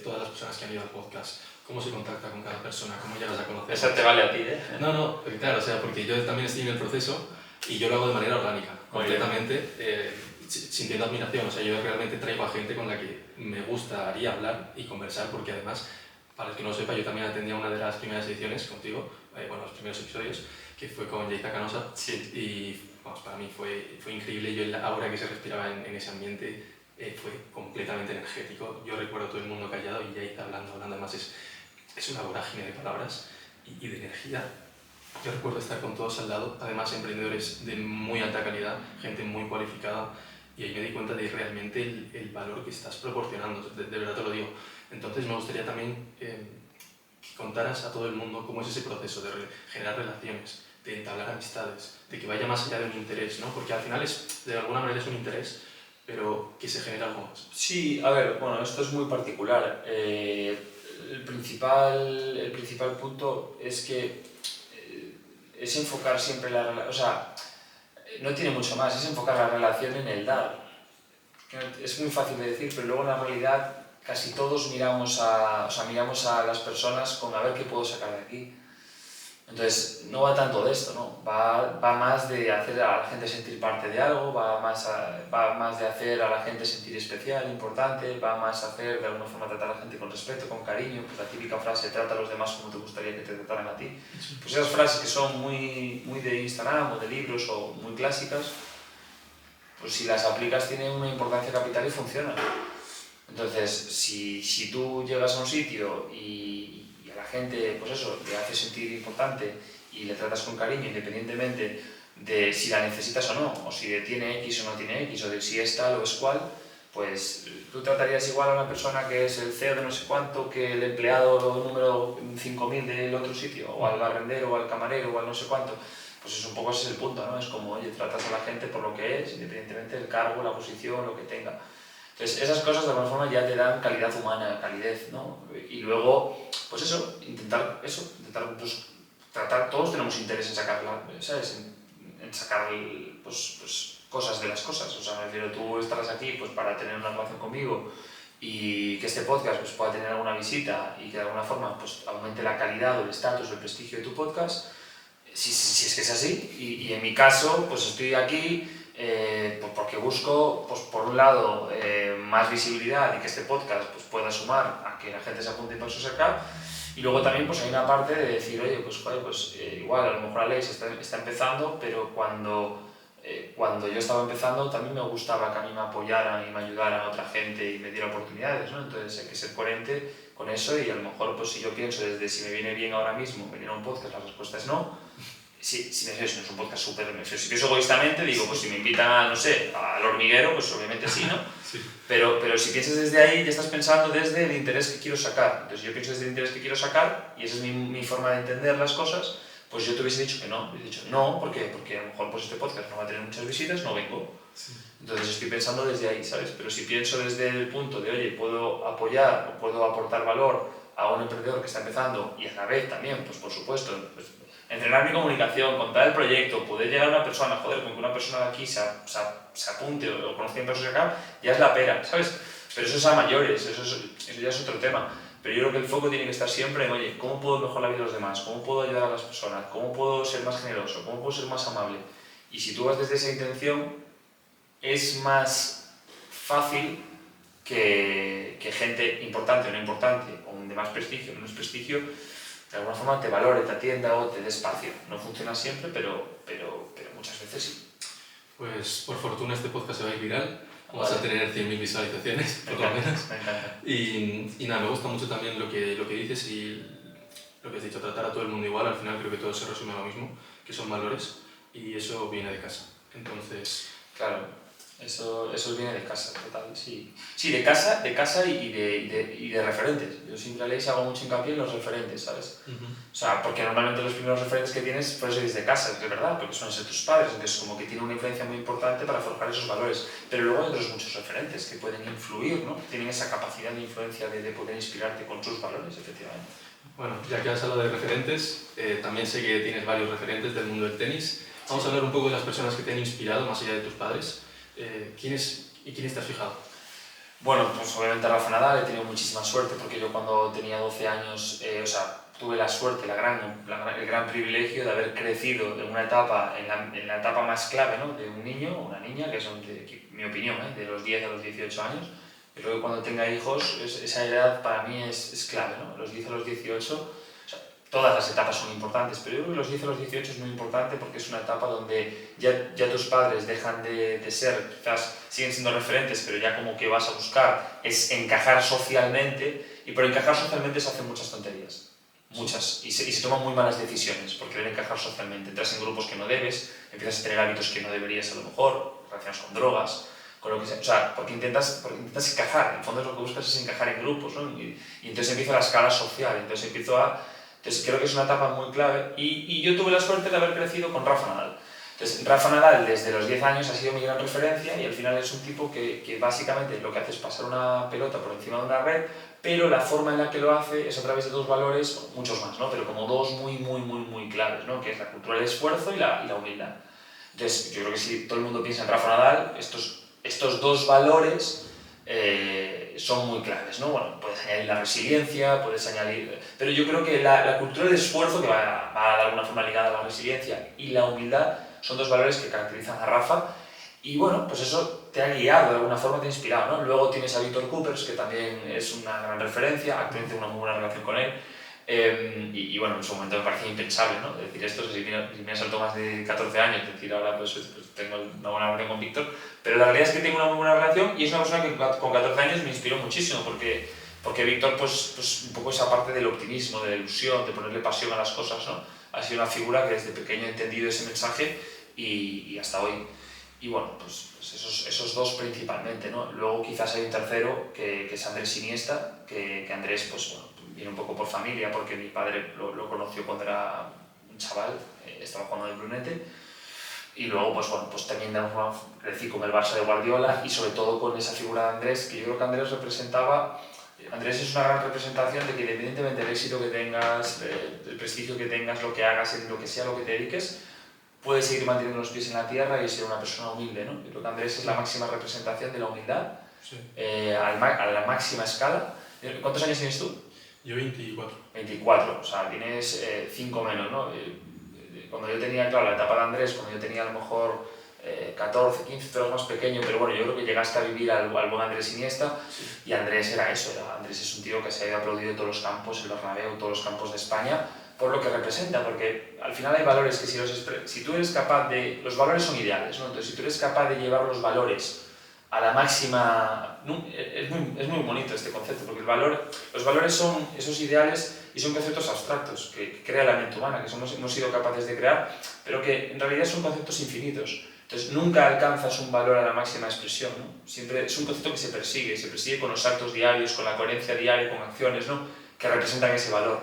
todas las personas que han ido al podcast, cómo se contacta con cada persona, cómo llegas a conocer? Esa te vale a ti, ¿eh? No, claro, o sea, porque yo también estoy en el proceso y yo lo hago de manera orgánica, completamente, sintiendo admiración. O sea, yo realmente traigo a gente con la que me gustaría hablar y conversar, porque además, para el que no lo sepa, yo también atendía una de las primeras ediciones contigo, bueno, los primeros episodios, que fue con Yaiza Canosa. Sí. Y vamos, para mí fue increíble. Yo, la aura que se respiraba en ese ambiente fue completamente energético. Yo recuerdo todo el mundo callado y Yaiza hablando. Además es una vorágine de palabras y de energía. Yo recuerdo estar con todos al lado, además emprendedores de muy alta calidad, gente muy cualificada, y ahí me di cuenta de realmente el valor que estás proporcionando, de verdad te lo digo. Entonces me gustaría también que contaras a todo el mundo cómo es ese proceso de generar relaciones, de entablar amistades, de que vaya más allá de un interés, ¿no? Porque al final de alguna manera es un interés, pero que se genera algo más. Sí, a ver, bueno, esto es muy particular. El principal punto es que es enfocar siempre la relación, o sea, no tiene mucho más, es enfocar la relación en el dar. Es muy fácil de decir, pero luego en la realidad casi todos miramos a las personas con a ver qué puedo sacar de aquí. Entonces, no va tanto de esto, ¿no? Va más de hacer a la gente sentir parte de algo, va más de hacer a la gente sentir especial, importante, va más a hacer de alguna forma tratar a la gente con respeto, con cariño, pues la típica frase, trata a los demás como te gustaría que te trataran a ti. Pues esas frases que son muy de Instagram o de libros o muy clásicas, pues si las aplicas tienen una importancia capital y funcionan. Entonces, si tú llegas a un sitio y a la gente, pues eso, le haces sentir importante y le tratas con cariño, independientemente de si la necesitas o no, o si tiene X o no tiene X, o de si es tal o es cual, pues tú tratarías igual a una persona que es el CEO de no sé cuánto que el empleado número 5.000 del otro sitio, o al barrendero, o al camarero, o al no sé cuánto. Pues es un poco ese es el punto, ¿no? Es como, oye, tratas a la gente por lo que es, independientemente del cargo, la posición, lo que tenga. Entonces, esas cosas de alguna forma ya te dan calidad humana, calidez, ¿no? Y luego, pues eso, intentar pues, tratar, todos tenemos interés en sacar, ¿sabes? En sacar, pues, cosas de las cosas. O sea, me refiero, tú estarás aquí pues, para tener una relación conmigo y que este podcast pues, pueda tener alguna visita y que de alguna forma pues, aumente la calidad o el estatus o el prestigio de tu podcast, si es que es así. Y en mi caso, pues estoy aquí porque busco, pues, por un lado, más visibilidad y que este podcast pues, pueda sumar a que la gente se apunte para su Cup. Y luego también pues, hay una parte de decir, oye, pues igual a lo mejor Alex está empezando, pero cuando yo estaba empezando también me gustaba que a mí me apoyaran y me ayudaran a otra gente y me dieran oportunidades, ¿no? Entonces hay que ser coherente con eso y a lo mejor pues, si yo pienso desde si me viene bien ahora mismo venir a un podcast, la respuesta es no. Si no es un podcast súper... Si pienso egoístamente, digo, pues si me invitan, no sé, al hormiguero, pues obviamente sí, ¿no? Sí. Pero si piensas desde ahí, ya estás pensando desde el interés que quiero sacar. Entonces yo pienso desde el interés que quiero sacar, y esa es mi forma de entender las cosas, pues yo te hubiese dicho que no. He dicho no, porque a lo mejor pues este podcast no va a tener muchas visitas, no vengo. Sí. Entonces estoy pensando desde ahí, ¿sabes? Pero si pienso desde el punto de, oye, puedo apoyar o puedo aportar valor a un emprendedor que está empezando y a la vez también, pues por supuesto, pues, entrenar mi comunicación, contar el proyecto, poder llegar a una persona, joder, con que una persona de aquí se apunte o conozca a personas de acá, ya es la pera, ¿sabes? Pero eso es a mayores, eso ya es otro tema. Pero yo creo que el foco tiene que estar siempre en, oye, ¿cómo puedo mejorar la vida de los demás? ¿Cómo puedo ayudar a las personas? ¿Cómo puedo ser más generoso? ¿Cómo puedo ser más amable? Y si tú vas desde esa intención, es más fácil que gente importante o no importante, o de más prestigio o menos prestigio, de alguna forma te valore, te atienda o te dé espacio. No funciona siempre, pero muchas veces sí. Pues por fortuna este podcast se va a ir viral. Vamos Vale. a tener 100.000 visualizaciones, por lo menos. Me encanta. Y nada, me gusta mucho también lo que dices y lo que has dicho, tratar a todo el mundo igual. Al final creo que todo se resume a lo mismo, que son valores, y eso viene de casa. Entonces... Claro, eso viene de casa, total, sí. Sí, de casa y de referentes. Yo siempre a Aleix hago mucho hincapié en los referentes, ¿sabes? O sea, porque normalmente los primeros referentes que tienes, por eso es de casa, es verdad, porque suelen ser tus padres, entonces como que tiene una influencia muy importante para forjar esos valores. Pero luego hay otros muchos referentes que pueden influir, ¿no? Tienen esa capacidad de influencia de poder inspirarte con sus valores, efectivamente. Bueno, ya que has hablado de referentes, también sé que tienes varios referentes del mundo del tenis. Vamos a hablar un poco de las personas que te han inspirado, más allá de tus padres. ¿Quiénes te has fijado? Bueno, pues obviamente Rafa Nadal he tenido muchísima suerte porque yo cuando tenía 12 años, tuve la suerte, el gran privilegio de haber crecido en una etapa, en la etapa más clave, ¿no? De un niño o una niña, que son, mi opinión, de los 10 a los 18 años. Yo creo que cuando tenga hijos, esa edad para mí es clave, ¿no? Los 10 a los 18, todas las etapas son importantes, pero yo creo que los 10 a los 18 es muy importante porque es una etapa donde ya tus padres dejan de ser, quizás siguen siendo referentes, pero ya como que vas a buscar es encajar socialmente, y por encajar socialmente se hacen muchas tonterías. Muchas, y se toman muy malas decisiones por querer encajar socialmente. Entras en grupos que no debes, empiezas a tener hábitos que no deberías a lo mejor, relacionados con drogas, con lo que sea, o sea, porque intentas encajar, en el fondo lo que buscas es encajar en grupos, ¿no? Y entonces empieza la escala social, entonces creo que es una etapa muy clave y yo tuve la suerte de haber crecido con Rafa Nadal. Entonces, Rafa Nadal desde los 10 años ha sido mi gran referencia y al final es un tipo que básicamente lo que hace es pasar una pelota por encima de una red, pero la forma en la que lo hace es a través de dos valores, muchos más, ¿no? Pero como dos muy claves, ¿no? Que es la cultura del esfuerzo y la humildad. Entonces, yo creo que si todo el mundo piensa en Rafa Nadal, estos dos valores son muy claves, ¿no? Bueno, puedes añadir la resiliencia, puedes añadir... Pero yo creo que la cultura del esfuerzo, que va de alguna forma ligada a la resiliencia, y la humildad son dos valores que caracterizan a Rafa. Y bueno, pues eso te ha guiado, de alguna forma te ha inspirado, ¿no? Luego tienes a Victor Coopers, que también es una gran referencia, actualmente tengo una muy buena relación con él. Y bueno, en su momento me parecía impensable, ¿no? Decir esto, si me ha saltado más de 14 años, decir ahora pues tengo una buena relación con Víctor, pero la realidad es que tengo una muy buena relación y es una persona que con 14 años me inspiró muchísimo porque Víctor, pues un poco esa parte del optimismo, de la ilusión, de ponerle pasión a las cosas, ¿no? Ha sido una figura que desde pequeño he entendido ese mensaje y hasta hoy. Y bueno, pues esos dos principalmente, ¿no? Luego quizás hay un tercero que es Andrés Iniesta, que Andrés, pues bueno, viene un poco por familia, porque mi padre lo conoció cuando era un chaval, estaba jugando en el Brunete, y luego pues bueno, pues también crecí con el Barça de Guardiola y sobre todo con esa figura de Andrés, que yo creo que Andrés es una gran representación de que independientemente del éxito que tengas, del prestigio que tengas, lo que hagas, en lo que sea, lo que te dediques, puedes seguir manteniendo los pies en la tierra y ser una persona humilde, ¿no? Yo creo que Andrés es la máxima representación de la humildad, sí. A la máxima escala. ¿Cuántos años tienes tú? Yo 24. 24, o sea, tienes 5 menos, ¿no? Cuando yo tenía, claro, la etapa de Andrés, cuando yo tenía a lo mejor 14, 15, pero más pequeño, pero bueno, yo creo que llegaste a vivir al buen Andrés Iniesta, sí. Y Andrés era eso, Andrés es un tío que se ha ido aplaudido en todos los campos, el Bernabéu, todos los campos de España, por lo que representa, porque al final hay valores que si tú eres capaz de... Los valores son ideales, ¿no? Entonces, si tú eres capaz de llevar los valores a la máxima... Es muy bonito este concepto, porque los valores son esos ideales y son conceptos abstractos que crea la mente humana, que hemos sido capaces de crear, pero que en realidad son conceptos infinitos. Entonces, nunca alcanzas un valor a la máxima expresión, ¿no? Siempre es un concepto que se persigue con los actos diarios, con la coherencia diaria, con acciones, ¿no? Que representan ese valor.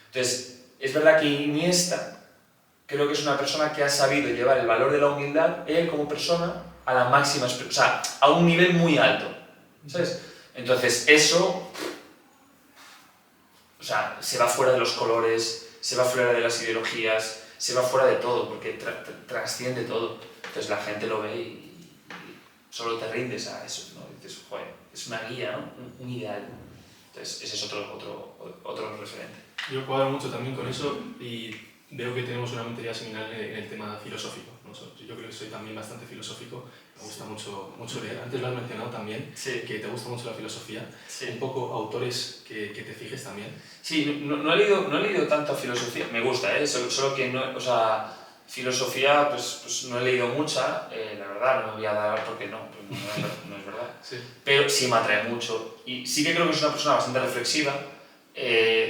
Entonces, es verdad que Iniesta creo que es una persona que ha sabido llevar el valor de la humildad, él como persona, a la máxima, o sea, a un nivel muy alto, ¿sabes? Entonces eso, o sea, se va fuera de los colores, se va fuera de las ideologías, se va fuera de todo, porque trasciende todo. Entonces la gente lo ve y solo te rindes a eso, ¿no? Y dices, joder, es una guía, ¿no? Un ideal. Entonces ese es otro referente. Yo cuadro mucho también con eso y veo que tenemos una mentalidad similar en el tema filosófico, ¿no? Yo creo que soy también bastante filosófico, me gusta mucho leer. Antes lo has mencionado también, sí. Que te gusta mucho la filosofía. Sí. Un poco autores que te fijes también. Sí, no he leído tanta filosofía, me gusta, solo que no, o sea, filosofía pues no he leído mucha, la verdad, no me voy a dar porque no es verdad. Sí. Pero sí me atrae mucho y sí que creo que es una persona bastante reflexiva.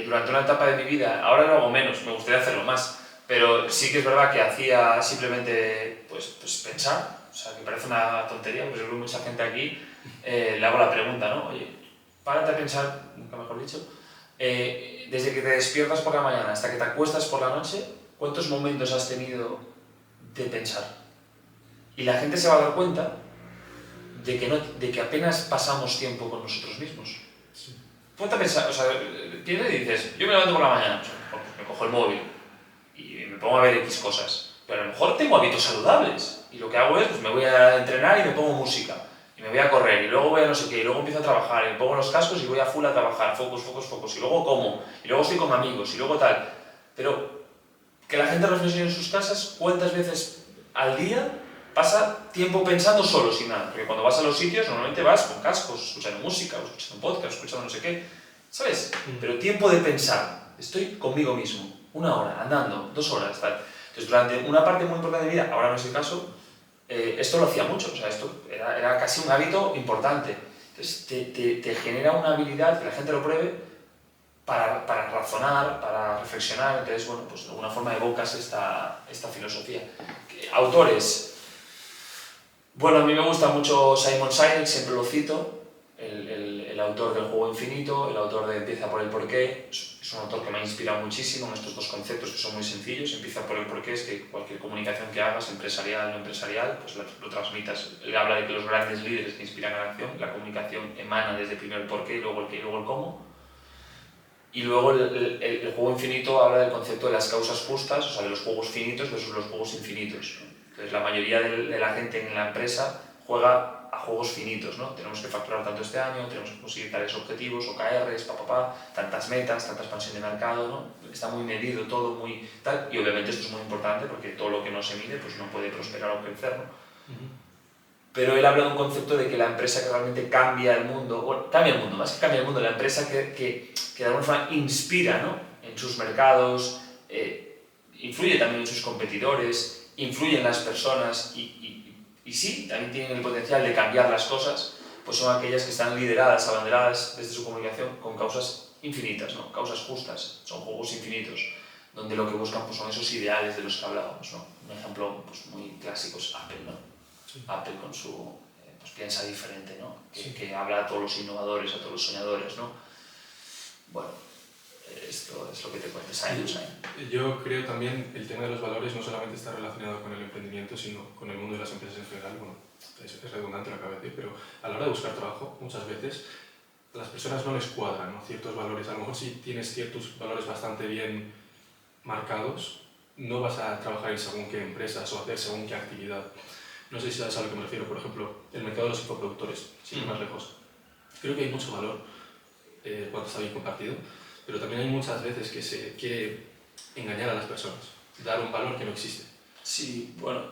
Durante una etapa de mi vida, ahora lo hago menos, me gustaría hacerlo más, pero sí que es verdad que hacía simplemente pues pensar, o sea, que parece una tontería, pues yo creo que mucha gente aquí le hago la pregunta, ¿no? Oye, párate a pensar, nunca mejor dicho, desde que te despiertas por la mañana hasta que te acuestas por la noche, ¿cuántos momentos has tenido de pensar? Y la gente se va a dar cuenta de que apenas pasamos tiempo con nosotros mismos. Sí. Ponte a pensar, o sea, piensas y dices, yo me levanto por la mañana, o sea, me cojo el móvil y me pongo a ver X cosas, pero a lo mejor tengo hábitos saludables y lo que hago es, pues me voy a entrenar y me pongo música y me voy a correr y luego voy a no sé qué y luego empiezo a trabajar y me pongo los cascos y voy a full a trabajar, focus y luego como y luego estoy con amigos y luego tal, pero que la gente reflexione en sus casas cuántas veces al día pasa tiempo pensando solo, sin nada, porque cuando vas a los sitios normalmente vas con cascos, escuchando música, o escuchando podcast, escuchando no sé qué, ¿sabes? Pero tiempo de pensar, estoy conmigo mismo, 1 hora, andando, 2 horas, tal. Entonces durante una parte muy importante de mi vida, ahora no es el caso, esto lo hacía mucho, o sea, esto era casi un hábito importante. Entonces te genera una habilidad que la gente lo pruebe para razonar, para reflexionar, entonces, bueno, pues de alguna forma evocas esta filosofía. Autores. Bueno, a mí me gusta mucho Simon Sinek, siempre lo cito, el autor del Juego Infinito, el autor de Empieza por el porqué, es un autor que me ha inspirado muchísimo en estos dos conceptos que son muy sencillos. Empieza por el porqué, es que cualquier comunicación que hagas, empresarial o no empresarial, pues lo transmitas. Él habla de que los grandes líderes que inspiran a la acción, la comunicación emana desde primero el porqué, luego el qué y luego el cómo. Y luego el Juego Infinito habla del concepto de las causas justas, o sea, de los juegos finitos versus los juegos infinitos, ¿no? Entonces, la mayoría de la gente en la empresa juega a juegos finitos, ¿no? Tenemos que facturar tanto este año, tenemos que conseguir tales objetivos, OKRs, tantas metas, tanta expansión de mercado, ¿no? Está muy medido todo, muy tal, y obviamente esto es muy importante porque todo lo que no se mide pues no puede prosperar o crecer, ¿no? Pero él habla de un concepto de que la empresa que realmente cambia el mundo, bueno, cambia el mundo, más que cambia el mundo, la empresa que de alguna forma inspira, ¿no? En sus mercados, influye también en sus competidores, influye en las personas y sí, también tienen el potencial de cambiar las cosas, pues son aquellas que están lideradas, abanderadas desde su comunicación con causas infinitas, ¿no? Causas justas, son juegos infinitos, donde lo que buscan pues, son esos ideales de los que hablábamos, ¿no? Un ejemplo pues, muy clásico es Apple, ¿no? Sí. Apple con su pues piensa diferente, ¿no? Que habla a todos los innovadores, a todos los soñadores, ¿no? Bueno, esto es lo que te cuento. Yo creo también el tema de los valores no solamente está relacionado con el emprendimiento, sino con el mundo de las empresas en general. Bueno, es redundante lo que acabo de decir, pero a la hora de buscar trabajo, muchas veces a las personas no les cuadran, ¿no? Ciertos valores. A lo mejor si tienes ciertos valores bastante bien marcados, no vas a trabajar en según qué empresas o hacer según qué actividad. No sé si sabes a lo que me refiero, por ejemplo, el mercado de los infoproductores, sin ir más lejos. Creo que hay mucho valor cuando está bien compartido, pero también hay muchas veces que se quiere engañar a las personas, dar un valor que no existe. Sí, bueno,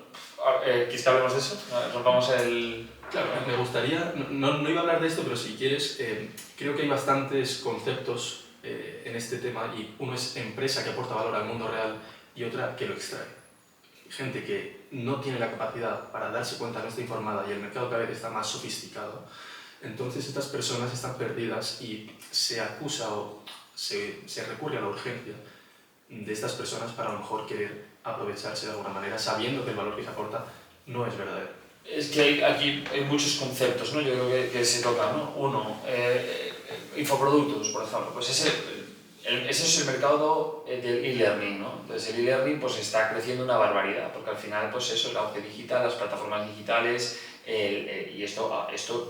¿quieres que hablemos de eso? Rompamos el... Claro, me gustaría, no iba a hablar de esto, pero si quieres, creo que hay bastantes conceptos en este tema y uno es empresa que aporta valor al mundo real y otra que lo extrae. Gente que no tiene la capacidad para darse cuenta, no está informada y el mercado cada vez está más sofisticado. Entonces estas personas están perdidas y se acusa o se recurre a la urgencia de estas personas para a lo mejor querer aprovecharse de alguna manera sabiendo que el valor que se aporta no es verdadero. Es que aquí hay muchos conceptos, ¿no? Yo creo que se tocan, ¿no? Uno, infoproductos, por ejemplo, pues ese es el mercado del e-learning, ¿no? Entonces el e-learning pues está creciendo una barbaridad, porque al final pues eso, el auge digital, las plataformas digitales, y esto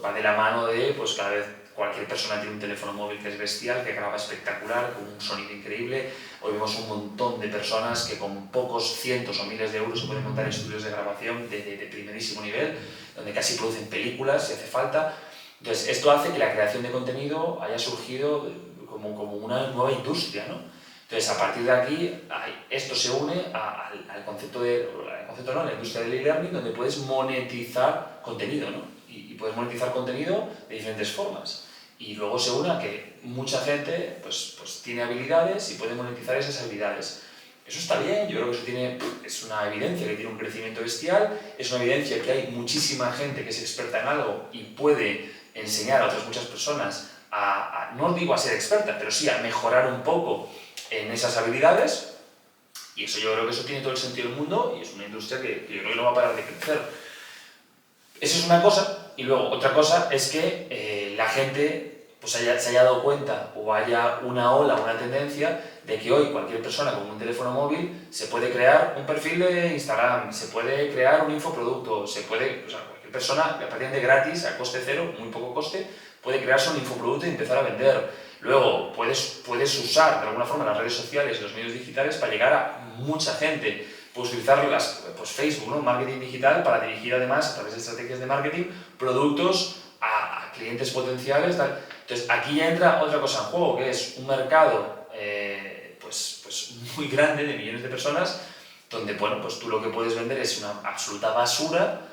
va de la mano de pues cada vez cualquier persona tiene un teléfono móvil que es bestial, que graba espectacular, con un sonido increíble. Hoy vemos un montón de personas que con pocos cientos o miles de euros se pueden montar estudios de grabación de primerísimo nivel, donde casi producen películas si hace falta. Entonces esto hace que la creación de contenido haya surgido como una nueva industria, ¿no? Entonces, a partir de aquí, esto se une al concepto no, la industria del e-learning, donde puedes monetizar contenido, ¿no? Y puedes monetizar contenido de diferentes formas. Y luego se une a que mucha gente pues tiene habilidades y puede monetizar esas habilidades. Eso está bien, yo creo que eso es una evidencia que tiene un crecimiento bestial, es una evidencia que hay muchísima gente que es experta en algo y puede enseñar a otras muchas personas no digo a ser experta, pero sí a mejorar un poco en esas habilidades, y eso yo creo que eso tiene todo el sentido del mundo y es una industria que yo creo que no va a parar de crecer. Eso es una cosa, y luego otra cosa es que la gente pues se haya dado cuenta o haya una ola, una tendencia de que hoy cualquier persona con un teléfono móvil se puede crear un perfil de Instagram, se puede crear un infoproducto, cualquier persona prácticamente gratis, a coste cero, muy poco coste, puede crearse un infoproducto y empezar a vender. Luego puedes usar de alguna forma las redes sociales y los medios digitales para llegar a mucha gente. Puedes utilizar Facebook, ¿no? Marketing digital, para dirigir además a través de estrategias de marketing productos a clientes potenciales. Tal. Entonces aquí ya entra otra cosa en juego, que es un mercado muy grande de millones de personas, donde pues tú lo que puedes vender es una absoluta basura.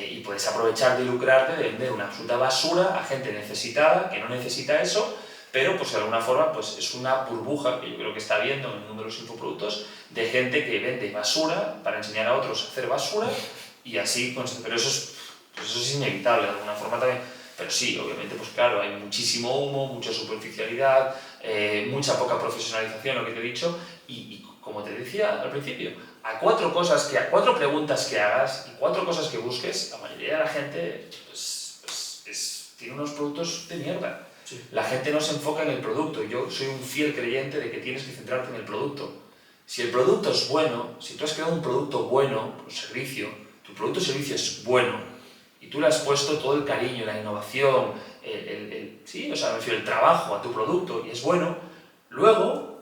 Y puedes aprovechar de lucrarte de vender una absoluta basura a gente necesitada, que no necesita eso, pero pues de alguna forma pues es una burbuja que yo creo que está habiendo en el mundo de los infoproductos, de gente que vende basura para enseñar a otros a hacer basura, y así, pero eso es inevitable de alguna forma también. Pero sí, obviamente, pues claro, hay muchísimo humo, mucha superficialidad, mucha poca profesionalización, lo que te he dicho, y como te decía al principio, a cuatro preguntas que hagas y 4 cosas que busques, la mayoría de la gente tiene unos productos de mierda. Sí. La gente no se enfoca en el producto. Yo soy un fiel creyente de que tienes que centrarte en el producto. Si el producto es bueno, si tú has creado un producto bueno, un servicio, tu producto o servicio es bueno, y tú le has puesto todo el cariño, la innovación, el trabajo a tu producto y es bueno, luego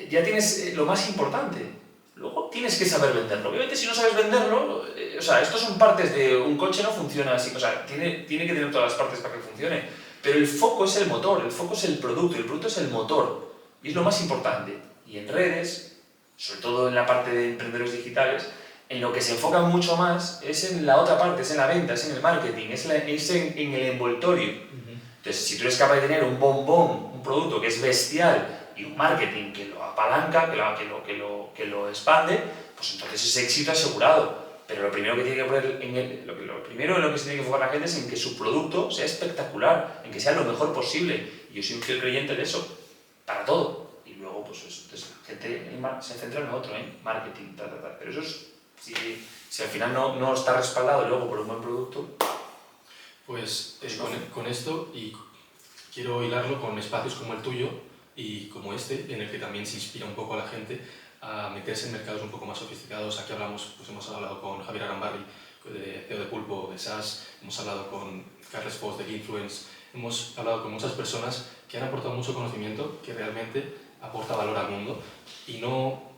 ya tienes lo más importante. Luego tienes que saber venderlo. Obviamente, si no sabes venderlo, esto son partes de un coche, no funciona así. Tiene que tener todas las partes para que funcione. Pero el foco es el motor, el foco es el producto es el motor. Y es lo más importante. Y en redes, sobre todo en la parte de emprendedores digitales, en lo que se enfocan mucho más es en la otra parte, es en la venta, es en el marketing, es en el envoltorio. Entonces, si tú eres capaz de tener un bombón, un producto que es bestial, y un marketing que lo apalanca, que lo expande, pues entonces es éxito asegurado. Pero lo primero que tiene que poner lo primero en lo que se tiene que enfocar la gente es en que su producto sea espectacular, en que sea lo mejor posible. Y yo soy un fiel creyente de eso, para todo. Y luego, pues entonces, la gente se centra en lo otro, marketing, Pero eso es, si al final no está respaldado luego por un buen producto. Pues con esto, y quiero hilarlo con espacios como el tuyo, y como este, en el que también se inspira un poco a la gente a meterse en mercados un poco más sofisticados. Aquí hemos hablado con Javier Arambarri, de CEO de Pulpo, de SaaS, hemos hablado con Carles Post de Influence, hemos hablado con muchas personas que han aportado mucho conocimiento, que realmente aporta valor al mundo, y no,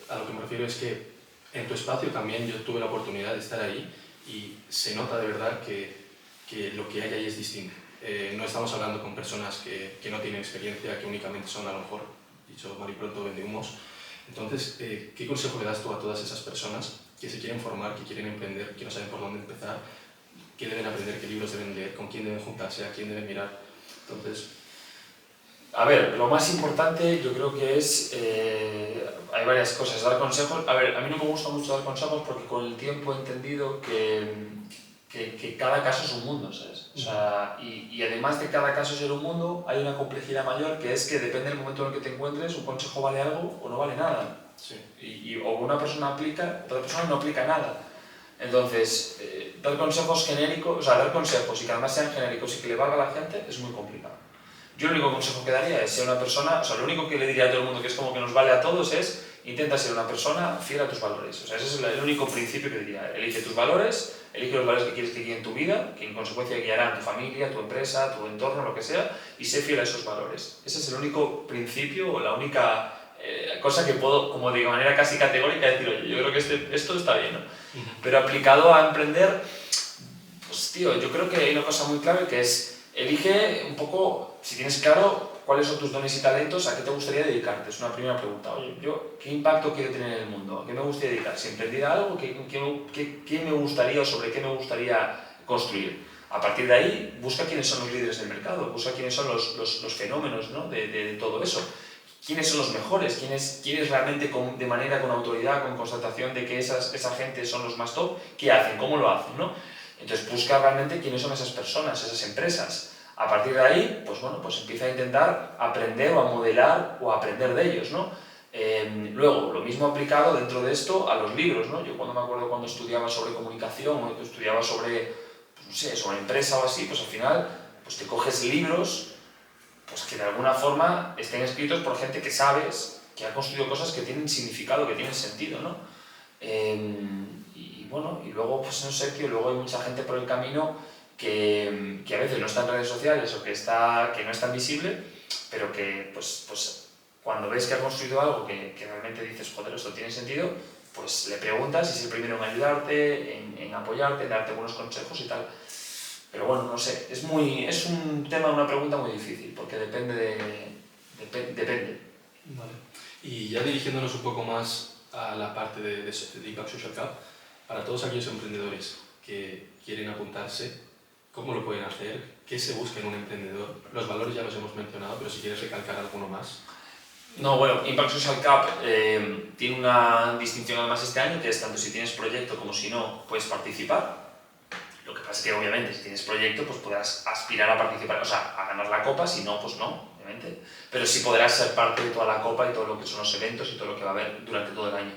a lo que me refiero es que en tu espacio también yo tuve la oportunidad de estar ahí y se nota de verdad que lo que hay ahí es distinto. No estamos hablando con personas que no tienen experiencia, que únicamente son, a lo mejor, dicho mal y pronto, vendehumos. Entonces, ¿qué consejo le das tú a todas esas personas que se quieren formar, que quieren emprender, que no saben por dónde empezar, qué deben aprender, qué libros deben leer, con quién deben juntarse, a quién deben mirar? Entonces, a ver, lo más importante yo creo que es, hay varias cosas, dar consejos. A ver, a mí no me gusta mucho dar consejos porque con el tiempo he entendido que cada caso es un mundo, ¿sabes? Y además de cada caso ser un mundo, hay una complejidad mayor, que es que depende del momento en el que te encuentres, un consejo vale algo o no vale nada. Sí. O una persona aplica, otra persona no aplica nada. Entonces, dar consejos genéricos, dar consejos y que además sean genéricos y que le valga a la gente es muy complicado. Yo el único consejo que daría es ser una persona, o sea, lo único que le diría a todo el mundo que es como que nos vale a todos es intenta ser una persona fiel a tus valores. O sea, ese es el único principio que diría. Elige tus valores, elige los valores que quieres que guíen tu vida, que en consecuencia guiarán tu familia, tu empresa, tu entorno, lo que sea, y sé fiel a esos valores. Ese es el único principio o la única cosa que puedo, como de manera casi categórica, decir, oye, yo creo que esto está bien, ¿no? Pero aplicado a emprender, pues tío, yo creo que hay una cosa muy clave que es, elige un poco, si tienes claro cuáles son tus dones y talentos, a qué te gustaría dedicarte. Es una primera pregunta. Oye, yo, ¿qué impacto quiero tener en el mundo? ¿A qué me gustaría dedicar? Si emprendiera algo, ¿qué me gustaría o sobre qué me gustaría construir? A partir de ahí, busca quiénes son los líderes del mercado, busca quiénes son los fenómenos, ¿no? de todo eso. ¿Quiénes son los mejores? ¿Quiénes realmente de manera con autoridad, con constatación de que esa gente son los más top? ¿Qué hacen? ¿Cómo lo hacen? ¿No? Entonces busca realmente quiénes son esas personas, esas empresas. A partir de ahí, pues bueno, pues empieza a intentar aprender o a modelar o a aprender de ellos, ¿no? Luego, lo mismo aplicado dentro de esto a los libros, ¿no? Yo cuando me acuerdo cuando estudiaba sobre comunicación o estudiaba sobre, pues no sé, sobre empresa o así, pues al final pues te coges libros pues que de alguna forma estén escritos por gente que sabes que ha construido cosas que tienen significado, que tienen sentido, ¿no? Y bueno, y luego, pues no sé, tío, luego hay mucha gente por el camino que a veces no está en redes sociales o que no es tan visible, pero que pues cuando ves que ha construido algo que realmente dices, joder, esto tiene sentido, pues le preguntas y es el primero en ayudarte, en apoyarte, en darte buenos consejos y tal. Pero bueno, no sé, es un tema, una pregunta muy difícil, porque depende. Vale. Y ya dirigiéndonos un poco más a la parte de Impact Social Cup, para todos aquellos emprendedores que quieren apuntarse, ¿cómo lo pueden hacer? ¿Qué se busca en un emprendedor? Los valores ya los hemos mencionado, pero si quieres recalcar alguno más. No, bueno, Impact Social Cup tiene una distinción además este año, que es tanto si tienes proyecto como si no, puedes participar. Lo que pasa es que obviamente si tienes proyecto pues podrás aspirar a participar, o sea, a ganar la copa, si no, pues no, obviamente. Pero sí podrás ser parte de toda la copa y todo lo que son los eventos y todo lo que va a haber durante todo el año.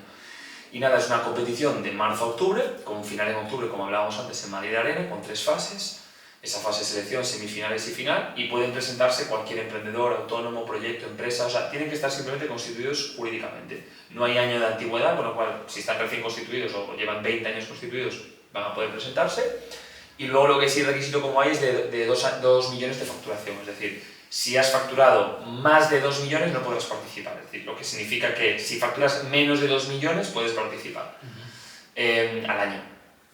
Y nada, es una competición de marzo a octubre, con un final en octubre, como hablábamos antes, en Madrid Arena, con 3 fases. Esa fase de selección, semifinales y final, y pueden presentarse cualquier emprendedor, autónomo, proyecto, empresa, o sea, tienen que estar simplemente constituidos jurídicamente. No hay año de antigüedad, con lo cual, si están recién constituidos o llevan 20 años constituidos, van a poder presentarse. Y luego lo que sí requisito como hay es de 2 millones de facturación, es decir, si has facturado más de 2 millones no podrás participar, es decir, lo que significa que si facturas menos de 2 millones puedes participar al año.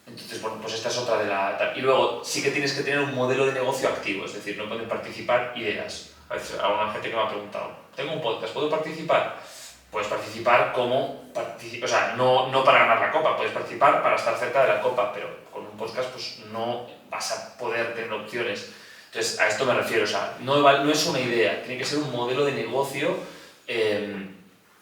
Entonces, bueno, pues esta es otra de la... Y luego sí que tienes que tener un modelo de negocio activo, es decir, no pueden participar ideas. A veces alguna gente que me ha preguntado, tengo un podcast, ¿puedo participar? Puedes participar como... o sea, no para ganar la copa, puedes participar para estar cerca de la copa, pero con un podcast pues no vas a poder tener opciones. Entonces, a esto me refiero, o sea, no es una idea, tiene que ser un modelo de negocio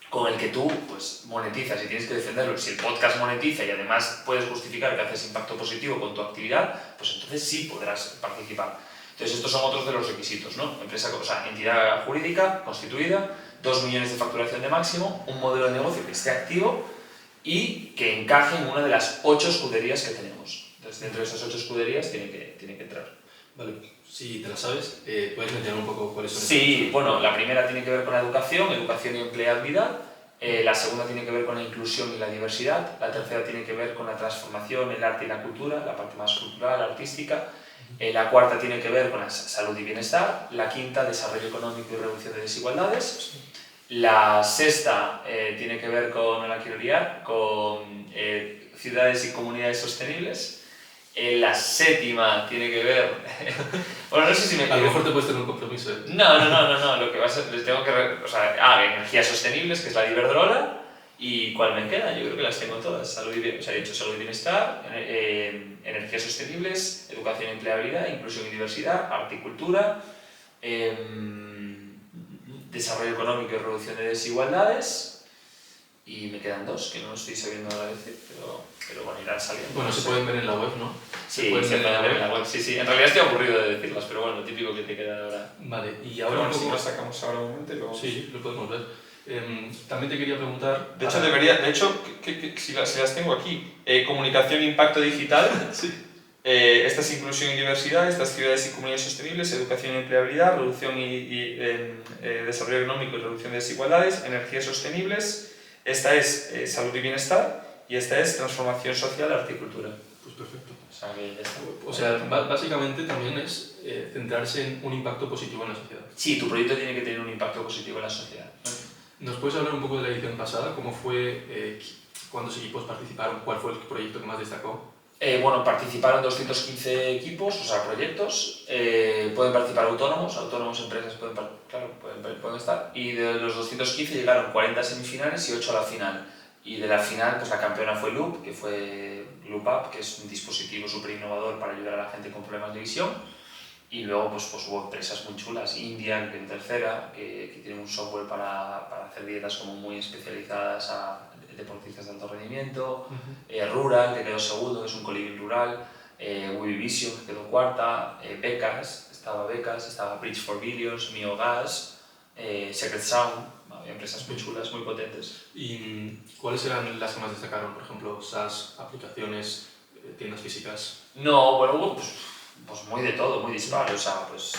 con el que tú pues, monetizas y tienes que defenderlo. Si el podcast monetiza y además puedes justificar que haces impacto positivo con tu actividad, pues entonces sí podrás participar. Entonces, estos son otros de los requisitos, ¿no? Empresa, o sea, entidad jurídica constituida, 2 millones de facturación de máximo, un modelo de negocio que esté activo y que encaje en una de las 8 escuderías que tenemos. Entonces, dentro de esas 8 escuderías tiene que entrar. Vale, si te la sabes, ¿puedes mencionar un poco cuáles son? Sí, bueno, la primera tiene que ver con la educación y empleabilidad. La segunda tiene que ver con la inclusión y la diversidad. La tercera tiene que ver con la transformación, el arte y la cultura, la parte más cultural, artística. La cuarta tiene que ver con la salud y bienestar. La quinta, desarrollo económico y reducción de desigualdades. La sexta tiene que ver con, no la quiero liar, con ciudades y comunidades sostenibles. La séptima tiene que ver... bueno, no sé si me... A lo mejor te puedes tener un compromiso. No, lo que va a ser... Les tengo que... O sea, energías sostenibles, que es la de Iberdrola. ¿Y cuál me queda? Yo creo que las tengo todas. Salud y, o sea, he dicho salud y bienestar, energías sostenibles, educación y empleabilidad, inclusión y diversidad, arte y cultura, desarrollo económico y reducción de desigualdades. Y me quedan 2 que no estoy sabiendo ahora decir, pero bueno, irán saliendo. Bueno, se pueden ver en la web, ¿no? Sí, se pueden ver en la web. Sí. En realidad estoy aburrido de decirlas, pero bueno, lo típico que te queda ahora. Vale, y ahora bueno, si lo sacamos ahora un momento y luego... Sí, lo podemos ver. También te quería preguntar... De hecho, si las tengo aquí, comunicación e impacto digital. Sí. Esta es inclusión y diversidad, estas ciudades y comunidades sostenibles, educación y empleabilidad, reducción y desarrollo económico y reducción de desigualdades, energías sostenibles, esta es salud y bienestar, y esta es transformación social, arte y cultura. Pues perfecto. O sea, Básicamente también es centrarse en un impacto positivo en la sociedad. Sí, tu proyecto tiene que tener un impacto positivo en la sociedad. ¿Nos puedes hablar un poco de la edición pasada? ¿Cómo fue? ¿Cuántos equipos participaron? ¿Cuál fue el proyecto que más destacó? Bueno, participaron 215 equipos, o sea, proyectos. Pueden participar autónomos, empresas pueden estar. Y de los 215 llegaron 40 semifinales y 8 a la final. Y de la final, pues la campeona fue Loop, que fue Loop Up, que es un dispositivo súper innovador para ayudar a la gente con problemas de visión. Y luego pues hubo empresas muy chulas, India, que en tercera, que tiene un software para hacer dietas como muy especializadas a deportistas de alto rendimiento, Rural, que quedó segundo, que es un coliving rural, Wivivision, que quedó cuarta, Becas, estaba Bridge for Billions, Miogas, Secret Sound, había empresas muy chulas, muy potentes. ¿Y cuáles eran las que más destacaron? Por ejemplo, SaaS, aplicaciones, tiendas físicas. No, bueno, hubo pues muy de todo, muy dispar, o sea, pues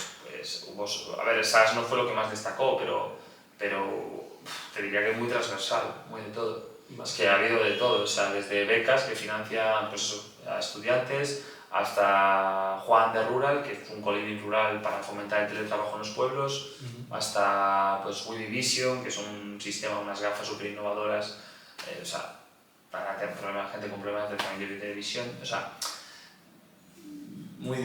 hubo, a ver, SaaS no fue lo que más destacó, pero te diría que muy transversal, muy de todo. Es que ha habido de todo, o sea, desde becas que financian pues eso, a estudiantes, hasta Juan de Rural, que es un coliving rural para fomentar el teletrabajo en los pueblos, hasta pues Wivivision, que es un sistema, unas gafas súper innovadoras, o sea, para gente con problemas de visión, o sea, muy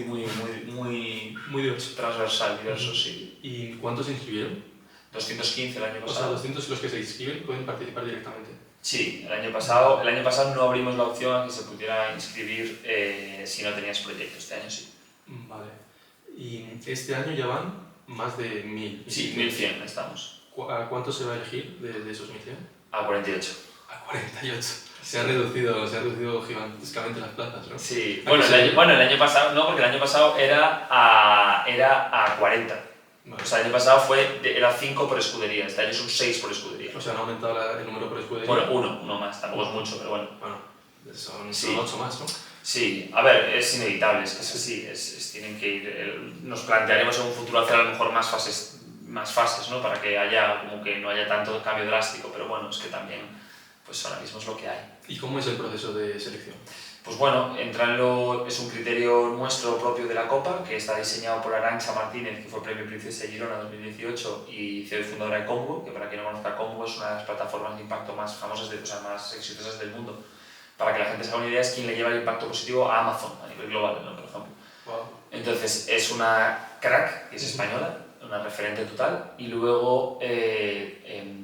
transversal, diverso, sí. ¿Y cuántos se inscribieron? 215 el año pasado. O sea, 200 los que se inscriben pueden participar directamente. Sí, el año pasado no abrimos la opción a que se pudiera inscribir si no tenías proyecto, este año sí. Vale. ¿Y este año ya van más de 1000? Sí, 1100 estamos. ¿A cuánto se va a elegir de esos 1100? A 48. A 48. Se han reducido gigantescamente las plazas, ¿no? Sí, bueno, el año pasado no, porque el año pasado era a 40. Vale. O sea, el año pasado era 5 por escudería, este año son 6 por escudería. O sea, han aumentado el número por escudería. Bueno, uno más, tampoco es mucho, pero bueno. Bueno, son 8 más, ¿no? Sí, a ver, es inevitable, es que es así, tienen que ir, nos plantearemos en un futuro hacer a lo mejor más fases, ¿no? Para que como que no haya tanto cambio drástico, pero bueno, es que también, pues ahora mismo es lo que hay. ¿Y cómo es el proceso de selección? Pues bueno, es un criterio nuestro propio de la Copa, que está diseñado por Arantxa Martínez, que fue Premio Princesa de Girona 2018 y CEO y fundadora de Combo, que para quien no conozca Combo es una de las plataformas de impacto más famosas, más exitosas del mundo. Para que la gente se haga una idea, es quien le lleva el impacto positivo a Amazon a nivel global, ¿no? Por ejemplo. Wow. Entonces es una crack, que es española, una referente total, y luego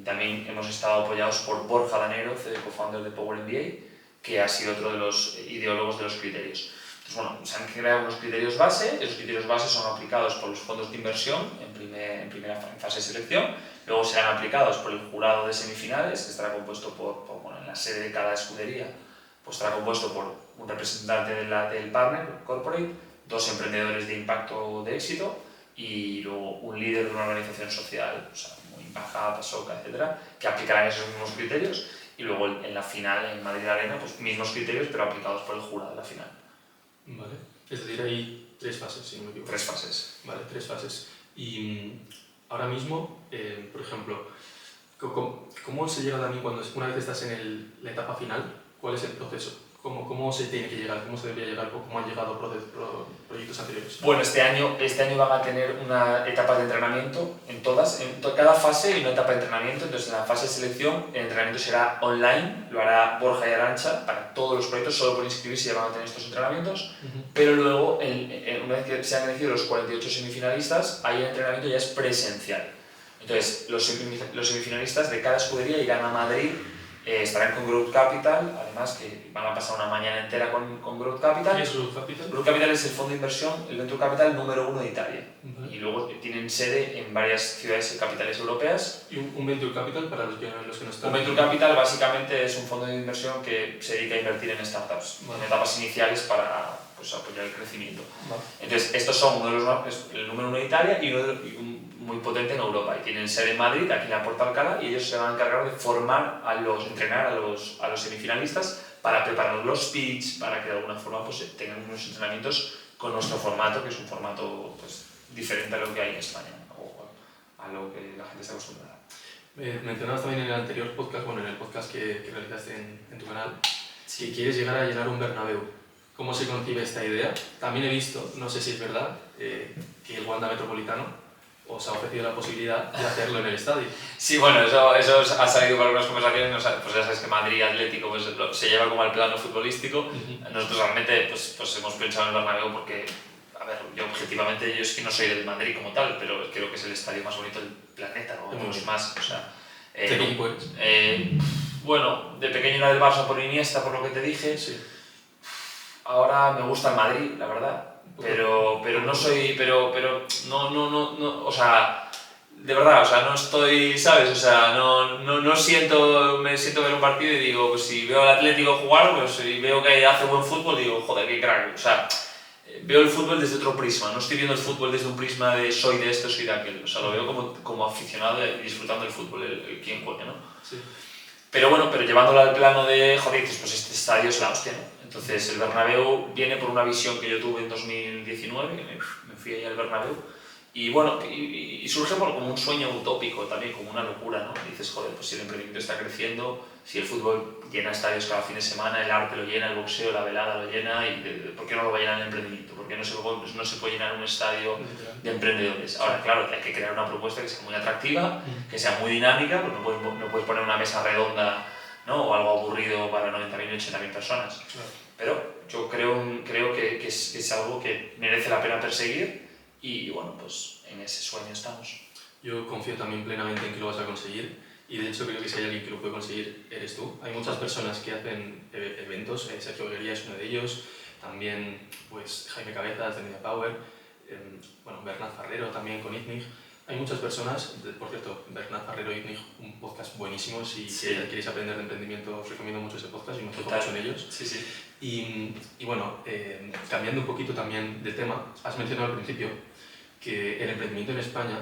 también hemos estado apoyados por Borja Danero, co-founder de Power MBA, que ha sido otro de los ideólogos de los criterios. Entonces, bueno, se han creado unos criterios base, esos criterios base son aplicados por los fondos de inversión en primera fase de selección, luego serán aplicados por el jurado de semifinales, que estará compuesto en la sede de cada escudería, pues estará compuesto por un representante del partner corporate, 2 emprendedores de impacto de éxito y luego un líder de una organización social, o sea, como Impact Hub, Asoka, etcétera, que aplicarán esos mismos criterios. Y luego en la final, en Madrid Arena, pues mismos criterios, pero aplicados por el jurado de la final. Vale. Es decir, hay 3 fases, si no me equivoco. 3 fases. Vale, 3 fases. Y ahora mismo, por ejemplo, ¿cómo se llega también una vez estás en la etapa final? ¿Cuál es el proceso? ¿Cómo se tiene que llegar? ¿Cómo se debería llegar? ¿O cómo han llegado proyectos anteriores? Bueno, este año van a tener una etapa de entrenamiento en cada fase hay una etapa de entrenamiento. Entonces, en la fase de selección, el entrenamiento será online, lo hará Borja y Arantxa para todos los proyectos, solo por inscribirse ya van a tener estos entrenamientos. Pero luego, una vez que se han elegido los 48 semifinalistas, ahí el entrenamiento ya es presencial. Entonces, los semifinalistas de cada escudería irán a Madrid. Estarán con Growth Capital, además que van a pasar una mañana entera con Growth Capital. ¿Qué es Growth Capital? Growth Capital es el fondo de inversión, el venture capital número 1 de Italia. Y luego tienen sede en varias ciudades y capitales europeas. ¿Y un venture capital para los que no están? Un venture capital básicamente es un fondo de inversión que se dedica a invertir en startups, en etapas iniciales para apoyar el crecimiento. Entonces, estos son el número 1 de Italia y muy potente en Europa, y tienen sede en Madrid, aquí en la Puerta Alcalá, y ellos se van a encargar de entrenar a los semifinalistas para preparar los pitch, para que de alguna forma pues, tengan unos entrenamientos con nuestro formato, que es un formato pues, diferente a lo que hay en España o a lo que la gente está acostumbrada. Mencionabas también en el anterior podcast, en el podcast que realizaste en tu canal, si quieres llegar a llenar un Bernabéu. ¿Cómo se concibe esta idea? También he visto, no sé si es verdad, que el Wanda Metropolitano os ha ofrecido la posibilidad de hacerlo en el estadio. Sí, bueno, eso ha salido para algunas conversaciones, pues ya sabes que Madrid y Atlético pues, se lleva como al plano futbolístico. Nosotros realmente pues hemos pensado en el Bernabéu porque, a ver, yo objetivamente yo es que no soy del Madrid como tal, pero creo que es el estadio más bonito del planeta, ¿no? Muchos más, o sea... ¿Qué equipo eres? Bueno, de pequeño era del Barça por Iniesta, por lo que te dije. Sí. Ahora me gusta el Madrid, la verdad. Pero no soy... Pero no, o sea... De verdad, o sea, no estoy, ¿sabes? O sea, no siento... Me siento ver un partido y digo, pues si veo al Atlético jugar, pues si veo que hace buen fútbol, digo, joder, qué crack. O sea, veo el fútbol desde otro prisma. No estoy viendo el fútbol desde un prisma de soy de esto, soy de aquel. O sea, lo veo como aficionado y disfrutando del fútbol, quien juegue, ¿no? Sí. Pero bueno, llevándolo al plano de, joder, pues este estadio es la hostia, ¿no? Entonces el Bernabéu viene por una visión que yo tuve en 2019, que me fui ahí al Bernabéu, y bueno, y surge como un sueño utópico también, como una locura, ¿no? Y dices, joder, pues si el emprendimiento está creciendo, si el fútbol llena estadios cada fin de semana, el arte lo llena, el boxeo, la velada lo llena, y ¿por qué no lo va a llenar el emprendimiento? ¿Por qué no se puede llenar un estadio de emprendedores? Ahora, claro, hay que crear una propuesta que sea muy atractiva, que sea muy dinámica, pues no puedes poner una mesa redonda, ¿no? O algo aburrido para 90.000 o 80.000 personas. Claro. Pero yo creo que es algo que merece la pena perseguir y bueno, pues en ese sueño estamos. Yo confío también plenamente en que lo vas a conseguir y de hecho creo que si hay alguien que lo puede conseguir eres tú. Hay muchas personas que hacen eventos, Sergio Guerrilla es uno de ellos, también pues Jaime Cabezas de Media Power, Bernat Farrero también con ITNIG. Hay muchas personas, por cierto, Bernat Farrero y ITNIG, un podcast buenísimo, si queréis aprender de emprendimiento os recomiendo mucho ese podcast y me enfoco mucho en ellos. Sí, sí. Y bueno, cambiando un poquito también de tema, has mencionado al principio que el emprendimiento en España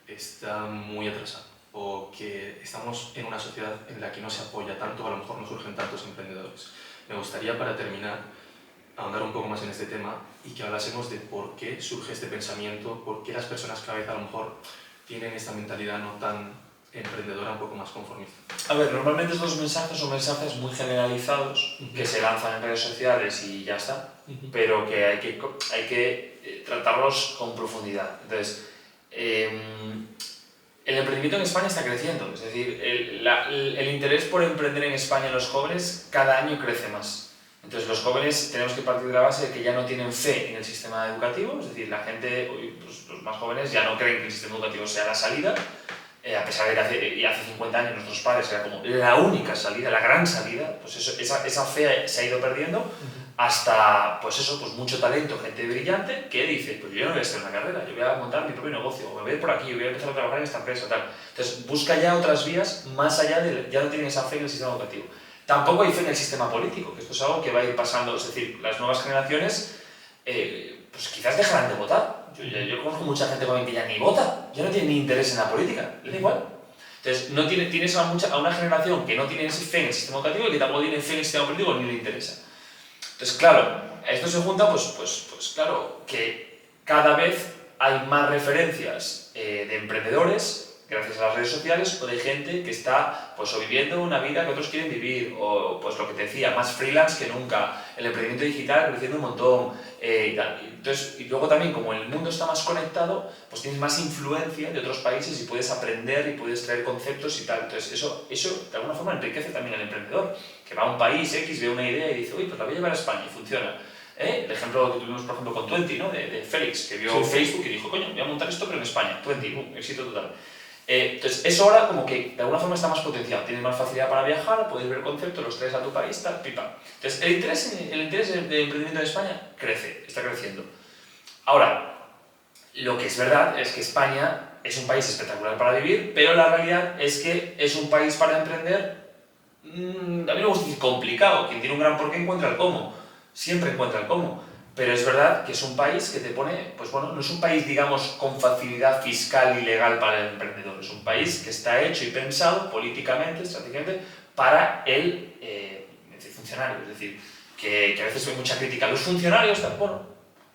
está muy atrasado o que estamos en una sociedad en la que no se apoya tanto, a lo mejor no surgen tantos emprendedores. Me gustaría, para terminar, ahondar un poco más en este tema y que hablásemos de por qué surge este pensamiento, por qué las personas cada vez a lo mejor tienen esta mentalidad no tan emprendedora, un poco más conformista. A ver, normalmente estos mensajes son mensajes muy generalizados que se lanzan en redes sociales y ya está, pero que hay que tratarlos con profundidad. Entonces, el emprendimiento en España está creciendo, es decir, el interés por emprender en España en los jóvenes cada año crece más. Entonces los jóvenes tenemos que partir de la base de que ya no tienen fe en el sistema educativo, es decir, la gente, pues, los más jóvenes ya no creen que el sistema educativo sea la salida, a pesar de que hace 50 años nuestros padres era como la única salida, la gran salida, pues esa fe se ha ido perdiendo hasta pues mucho talento, gente brillante que dice, pues yo no voy a hacer una carrera, yo voy a montar mi propio negocio, o me voy a ir por aquí, yo voy a empezar a trabajar en esta empresa, tal. Entonces busca ya otras vías más allá de, ya no tienen esa fe en el sistema educativo. Tampoco hay fe en el sistema político, que esto es algo que va a ir pasando, es decir, las nuevas generaciones pues quizás dejarán de votar. Yo conozco mucha gente joven que ya ni vota, ya no tiene ni interés en la política, le da igual. Entonces, tienes a una generación que no tiene fe en el sistema educativo y que tampoco tiene fe en el sistema político ni le interesa. Entonces, claro, a esto se junta, pues claro, que cada vez hay más referencias de emprendedores gracias a las redes sociales o de gente que está pues, o viviendo una vida que otros quieren vivir o pues lo que te decía, más freelance que nunca, el emprendimiento digital creciendo un montón y luego también como el mundo está más conectado pues tienes más influencia de otros países y puedes aprender y puedes traer conceptos y tal, entonces eso de alguna forma enriquece también al emprendedor que va a un país X, ve una idea y dice uy, pues la voy a llevar a España y funciona. El ejemplo que tuvimos por ejemplo con Twenty, ¿no? de Félix, que vio Facebook y dijo coño, voy a montar esto pero en España, Twenty, éxito total. Entonces, eso ahora como que de alguna forma está más potenciado, tienes más facilidad para viajar, puedes ver conceptos, los traes a tu país, tal, pipa. Entonces, el interés de emprendimiento en España crece, está creciendo. Ahora, lo que es verdad es que España es un país espectacular para vivir, pero la realidad es que es un país para emprender, a mí me gusta decir complicado, quien tiene un gran porqué encuentra el cómo, siempre encuentra el cómo. Pero es verdad que es un país que te pone, pues bueno, no es un país, digamos, con facilidad fiscal y legal para el emprendedor, es un país que está hecho y pensado políticamente, estratégicamente, para el funcionario. Es decir, que a veces hay mucha crítica a los funcionarios, bueno,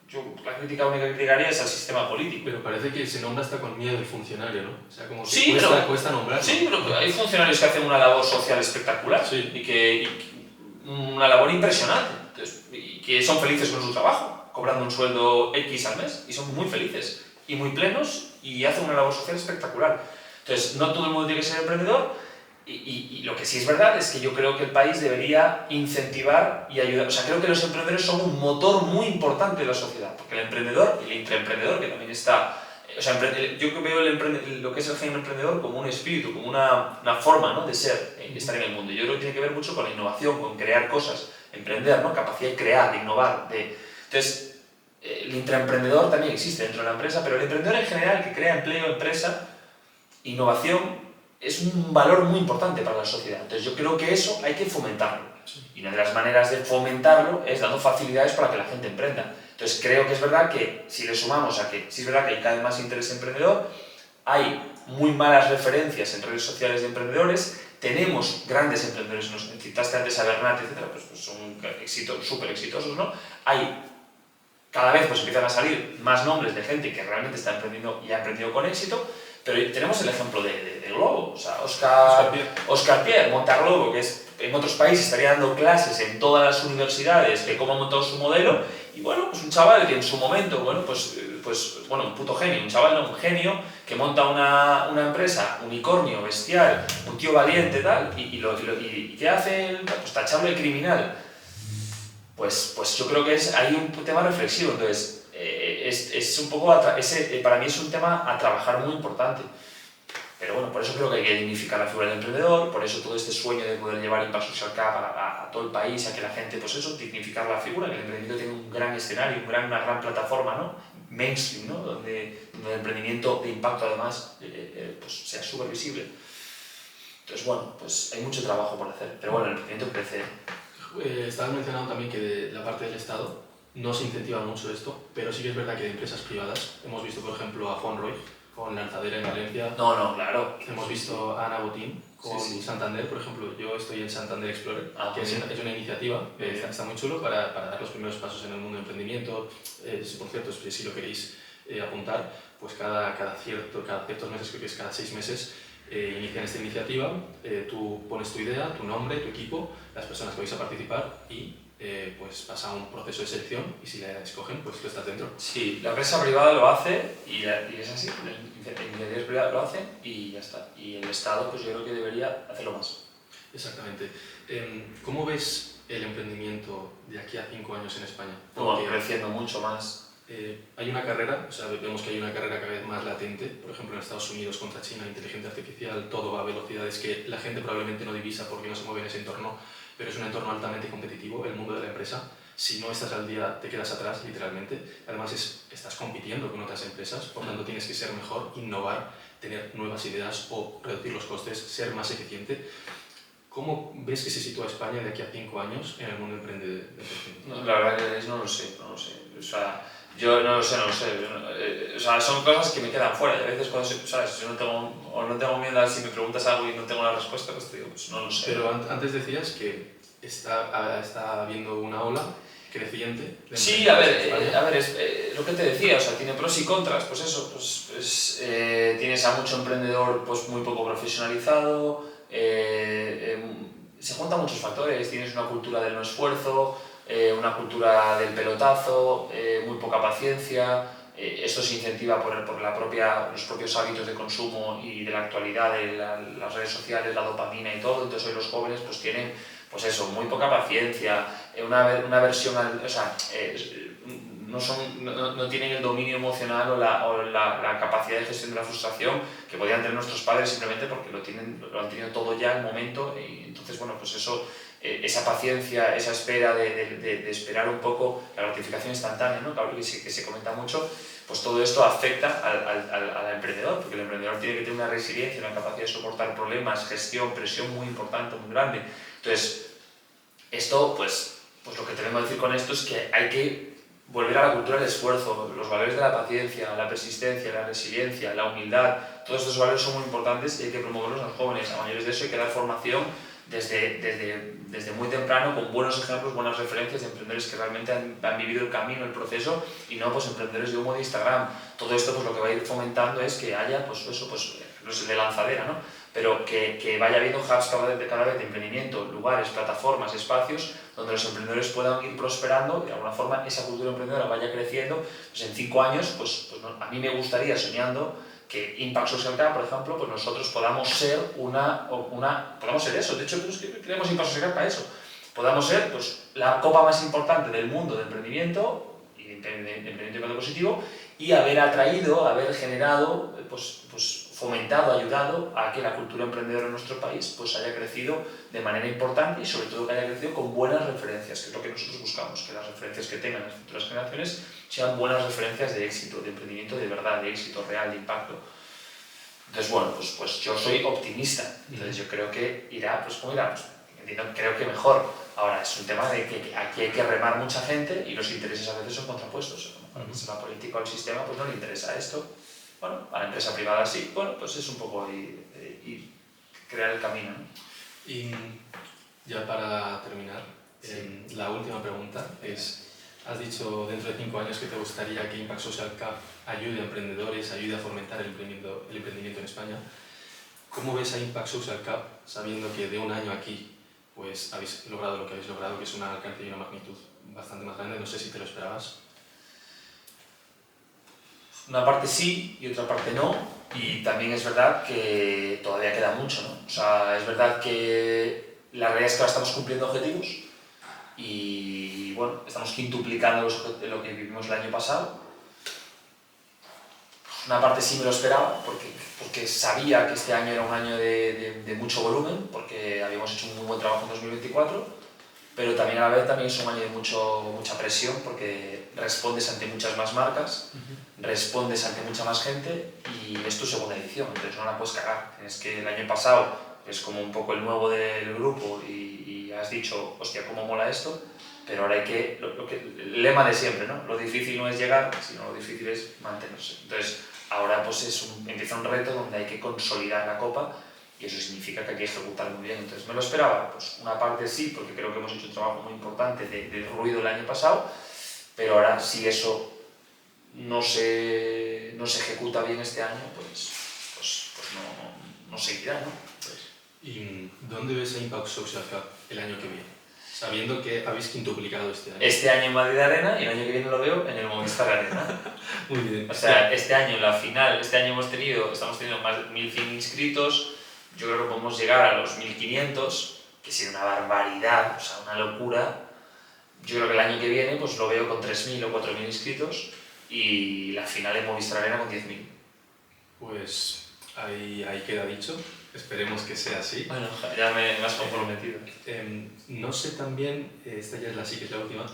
yo la crítica única que criticaría es al sistema político. Pero parece que se nombra hasta con miedo el funcionario, ¿no? O sea, como que sí, cuesta nombrarlo. Sí, pero hay funcionarios que hacen una labor social espectacular y una labor impresionante. Entonces, y que son felices con su trabajo, cobrando un sueldo X al mes, y son muy felices y muy plenos y hacen una labor social espectacular. Entonces, no todo el mundo tiene que ser emprendedor. Y lo que sí es verdad es que yo creo que el país debería incentivar y ayudar. O sea, creo que los emprendedores son un motor muy importante de la sociedad, porque el emprendedor y el intraemprendedor, que también está... O sea, yo veo lo que es el gen emprendedor como un espíritu, como una forma, ¿no?, de ser, de estar en el mundo. Yo creo que tiene que ver mucho con la innovación, con crear cosas, emprender, ¿no?, capacidad de crear, de innovar. Entonces, el intraemprendedor también existe dentro de la empresa, pero el emprendedor en general, que crea empleo, empresa, innovación, es un valor muy importante para la sociedad. Entonces yo creo que eso hay que fomentarlo. Y una de las maneras de fomentarlo es dando facilidades para que la gente emprenda. Entonces creo que es verdad que si le sumamos a que sí es verdad que hay cada vez más interés emprendedor, hay muy malas referencias en redes sociales de emprendedores, tenemos grandes emprendedores, nos citaste antes a Bernat, etc., pues son súper exitosos, ¿no? Hay cada vez pues empiezan a salir más nombres de gente que realmente está emprendiendo y ha emprendido con éxito. Pero tenemos el ejemplo de Globo, o sea, Oscar Pierre, monta Globo, que en otros países estaría dando clases en todas las universidades de cómo ha montado su modelo, y bueno, pues un chaval que en su momento, bueno, un puto genio, un chaval, no, un genio, que monta una empresa, unicornio, bestial, un tío valiente, tal, y ¿qué hace? Pues tacharlo de criminal. Pues yo creo que hay un tema reflexivo, entonces... es un poco, para mí es un tema a trabajar muy importante. Pero bueno, por eso creo que hay que dignificar la figura del emprendedor, por eso todo este sueño de poder llevar Impact Social Cup a todo el país, a que la gente, pues eso, dignificar la figura, que el emprendimiento tiene un gran escenario, una gran plataforma, ¿no?, mainstream, ¿no?, donde el emprendimiento de impacto además pues sea súper visible. Entonces bueno, pues hay mucho trabajo por hacer, pero bueno, el emprendimiento crece. Estabas mencionando también que de la parte del Estado no se incentiva mucho esto, pero sí que es verdad que de empresas privadas, hemos visto por ejemplo a Juan Roy con Lanzadera en Valencia. No, claro. Hemos visto a Ana Botín con Santander, por ejemplo. Yo estoy en Santander Explorer, que es una iniciativa que está muy chulo para dar los primeros pasos en el mundo del emprendimiento. Por cierto, si lo queréis apuntar, pues cada ciertos meses, creo que es cada 6 meses, inician esta iniciativa. Tú pones tu idea, tu nombre, tu equipo, las personas que vais a participar y pues pasa un proceso de selección, y si la escogen, pues tú estás dentro. Sí, la empresa privada lo hace y es así, las iniciativas privadas lo hacen y ya está. Y el Estado, pues yo creo que debería hacerlo más. Exactamente. ¿Cómo ves el emprendimiento de aquí a 5 años en España? Bueno, creciendo mucho más. Hay una carrera, o sea, vemos que hay una carrera cada vez más latente, por ejemplo en Estados Unidos contra China, inteligencia artificial, todo va a velocidades que la gente probablemente no divisa porque no se mueve en ese entorno, pero es un entorno altamente competitivo, el mundo de la empresa. Si no estás al día, te quedas atrás, literalmente. Además, estás compitiendo con otras empresas, por tanto tienes que ser mejor, innovar, tener nuevas ideas o reducir los costes, ser más eficiente. ¿Cómo ves que se sitúa España de aquí a 5 años en el mundo emprendedor? No, la verdad que no lo sé. O sea, yo no lo sé. O sea, son cosas que me quedan fuera. Y a veces cuando, ¿sabes? Yo no tengo miedo a si me preguntas algo y no tengo la respuesta, pues te digo, pues no lo sé. Pero antes decías que está habiendo una ola creciente. Sí, a ver, es lo que te decía, o sea, tiene pros y contras, pues eso, tienes a mucho emprendedor pues muy poco profesionalizado, se juntan muchos factores, tienes una cultura del no esfuerzo, una cultura del pelotazo, muy poca paciencia, esto se incentiva por los propios hábitos de consumo y de la actualidad de las redes sociales, la dopamina y todo. Entonces hoy los jóvenes pues tienen pues eso, muy poca paciencia, una versión, o sea, no tienen el dominio emocional o la capacidad de gestión de la frustración que podían tener nuestros padres simplemente porque lo han tenido todo ya en el momento. Y entonces, bueno, pues eso, esa paciencia, esa espera de esperar un poco la gratificación instantánea, ¿no?, que se comenta mucho, pues todo esto afecta al emprendedor, porque el emprendedor tiene que tener una resiliencia, una capacidad de soportar problemas, gestión, presión muy importante, muy grande. Entonces, esto, pues lo que tenemos que decir con esto es que hay que volver a la cultura del esfuerzo, los valores de la paciencia, la persistencia, la resiliencia, la humildad. Todos estos valores son muy importantes y hay que promoverlos a los jóvenes. A mayores de eso hay que dar formación desde muy temprano, con buenos ejemplos, buenas referencias de emprendedores que realmente han vivido el camino, el proceso, y no pues emprendedores de humo de Instagram. Todo esto pues lo que va a ir fomentando es que haya pues eso, pues no es de lanzadera, ¿no? Pero que vaya habiendo hubs cada vez de emprendimiento, lugares, plataformas, espacios donde los emprendedores puedan ir prosperando y de alguna forma esa cultura emprendedora vaya creciendo. Pues en 5 años, pues a mí me gustaría, soñando, que Impact Social Cup, por ejemplo, pues nosotros podamos ser podamos ser eso. De hecho, creemos Impact Social Cup para eso. Podamos ser pues la copa más importante del mundo de emprendimiento y de emprendimiento positivo, y haber atraído, haber generado, pues fomentado, ayudado a que la cultura emprendedora en nuestro país pues haya crecido de manera importante, y sobre todo que haya crecido con buenas referencias, que es lo que nosotros buscamos, que las referencias que tengan las futuras generaciones sean buenas referencias de éxito, de emprendimiento de verdad, de éxito real, de impacto. Entonces, bueno, pues yo soy optimista, entonces yo creo que irá, pues como irá, pues creo que mejor. Ahora, es un tema de que aquí hay que remar mucha gente y los intereses a veces son contrapuestos. A la persona política o al sistema pues no le interesa esto. Bueno, a la empresa privada sí, bueno, pues es un poco ir crear el camino, ¿no? Y ya para terminar, la última pregunta es, has dicho dentro de 5 años que te gustaría que Impact Social Cup ayude a emprendedores, ayude a fomentar el emprendimiento en España. ¿Cómo ves a Impact Social Cup sabiendo que de un año aquí pues habéis logrado lo que habéis logrado, que es un alcance y una magnitud bastante más grande? No sé si te lo esperabas. Una parte sí y otra parte no, y también es verdad que todavía queda mucho, ¿no? O sea, es verdad que la realidad es que ahora estamos cumpliendo objetivos y, bueno, estamos quintuplicando lo que vivimos el año pasado. Una parte sí me lo esperaba, porque sabía que este año era un año de mucho volumen, porque habíamos hecho un muy buen trabajo en 2024, pero también a la vez también es un año de mucha presión, porque respondes ante muchas más marcas, respondes ante mucha más gente, y es tu segunda edición, entonces no la puedes cagar. Es que el año pasado es como un poco el nuevo del grupo y has dicho, hostia, cómo mola esto, pero ahora hay que, el lema de siempre, ¿no? Lo difícil no es llegar, sino lo difícil es mantenerse. Entonces, ahora pues empieza un reto donde hay que consolidar la copa, y eso significa que hay que ejecutar muy bien. Entonces, ¿me lo esperaba? Pues una parte sí, porque creo que hemos hecho un trabajo muy importante de ruido el año pasado, pero ahora si eso no se ejecuta bien este año, pues no seguirá, ¿no? ¿Y dónde ves a Impact Social Cup el año que viene? Sabiendo que habéis quintuplicado este año. Este año en Madrid Arena, y el año que viene lo veo en el Movistar Arena. Muy bien. O sea, este año en la final, estamos teniendo más de 1.100 inscritos, yo creo que podemos llegar a los 1.500, que sería una barbaridad, o sea, una locura. Yo creo que el año que viene pues lo veo con 3.000 o 4.000 inscritos, y la final en Movistar Arena con 10.000. Pues ahí queda dicho. Esperemos que sea así. Bueno, ya me has comprometido. No sé también, esta ya es sí que es la última,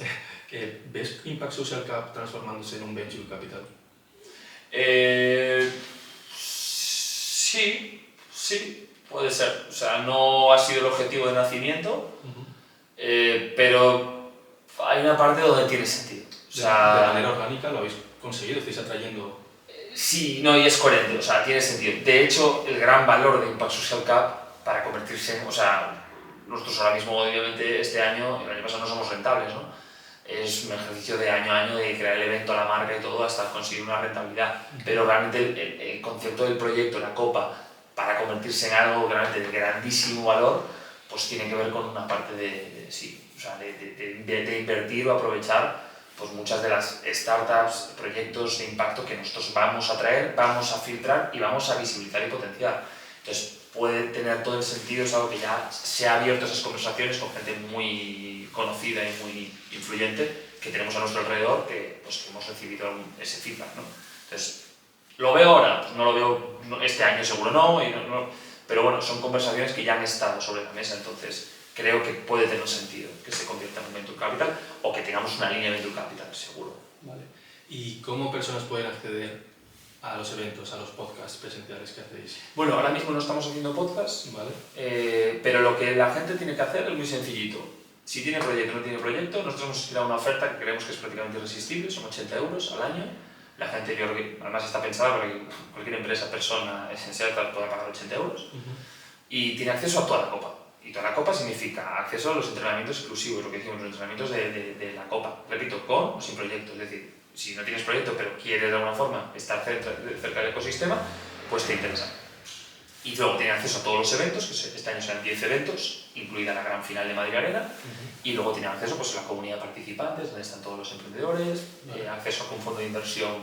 ¿ves Impact Social Cup transformándose en un venture capital? Sí, puede ser. O sea, no ha sido el objetivo de nacimiento, pero hay una parte donde tiene sentido. O sea, de manera orgánica lo habéis conseguido, estáis atrayendo... Sí, no, y es coherente, o sea, tiene sentido. De hecho, el gran valor de Impact Social Cup para convertirse en, o sea, nosotros ahora mismo, obviamente, el año pasado no somos rentables, ¿no? Es un ejercicio de año a año de crear el evento, la marca y todo hasta conseguir una rentabilidad. Pero realmente el concepto del proyecto, la copa, para convertirse en algo realmente de grandísimo valor, pues tiene que ver con una parte de invertir o aprovechar pues muchas de las startups, proyectos de impacto que nosotros vamos a traer, vamos a filtrar y vamos a visibilizar y potenciar. Entonces puede tener todo el sentido, es algo que ya se ha abierto esas conversaciones con gente muy conocida y muy influyente que tenemos a nuestro alrededor, que hemos recibido ese feedback, ¿no? Entonces, ¿lo veo ahora? Pues no lo veo este año, seguro no, pero bueno, son conversaciones que ya han estado sobre la mesa, entonces creo que puede tener sentido que se convierta en un venture capital o que tengamos una línea de venture capital, seguro. Vale. ¿Y cómo personas pueden acceder a los eventos, a los podcasts presenciales que hacéis? Bueno, ahora mismo no estamos haciendo podcasts, ¿vale? Pero lo que la gente tiene que hacer es muy sencillito. Si tiene proyecto o no tiene proyecto, nosotros hemos creado una oferta que creemos que es prácticamente irresistible, son 80 euros al año. La gente, yo creo que además está pensada para que cualquier empresa, persona esencial pueda pagar 80 euros. Y tiene acceso a toda la copa. Y toda la copa significa acceso a los entrenamientos exclusivos, lo que decimos, los entrenamientos de la copa. Repito, con o sin proyecto. Es decir, si no tienes proyecto pero quieres de alguna forma estar cerca del ecosistema, pues te interesa. Y luego tiene acceso a todos los eventos, que este año serán 10 eventos, incluida la gran final de Madrid Arena. Y luego tiene acceso pues, a la comunidad de participantes, donde están todos los emprendedores, acceso a que un fondo de inversión,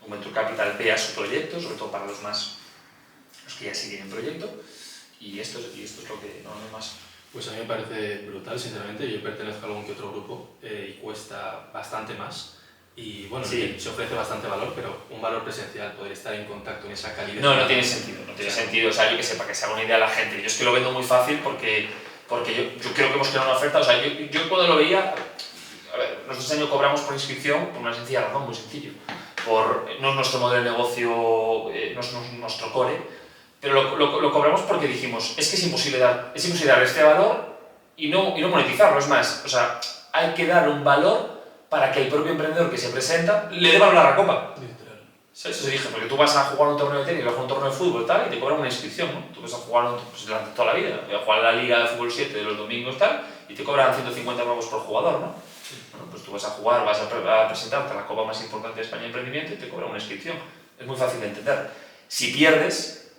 un Venture Capital, vea su proyecto, sobre todo para los que ya sí tienen proyecto. Y esto es lo que no hay más. Pues a mí me parece brutal, sinceramente. Yo pertenezco a algún que otro grupo y cuesta bastante más. Y bueno, sí, se ofrece bastante valor, pero un valor presencial, poder estar en contacto en esa calidad. No tiene sentido, no tiene sentido. O sea, yo que sé, para que se haga una idea a la gente. Yo es que lo vendo muy fácil porque yo creo que hemos creado una oferta. O sea, yo cuando lo veía, a ver, nosotros este año cobramos por inscripción por una sencilla razón, muy sencillo. No es nuestro modelo de negocio, no es nuestro core, pero lo cobramos porque dijimos, es que es imposible dar este valor y no monetizarlo. Es más, o sea, hay que dar un valor para que el propio emprendedor que se presenta le dé valor a la copa. Literal. ¿Sabes? Eso dije, porque tú vas a jugar un torneo de tenis, vas a jugar un torneo de fútbol tal, y te cobran una inscripción, ¿no? Tú vas a jugar pues, durante toda la vida, vas a jugar la Liga de Fútbol 7 de los domingos tal, y te cobran 150 pavos por jugador, ¿no? Sí. Bueno, pues tú vas a jugar, vas a presentarte a la copa más importante de España de emprendimiento y te cobran una inscripción. Es muy fácil de entender. Si pierdes,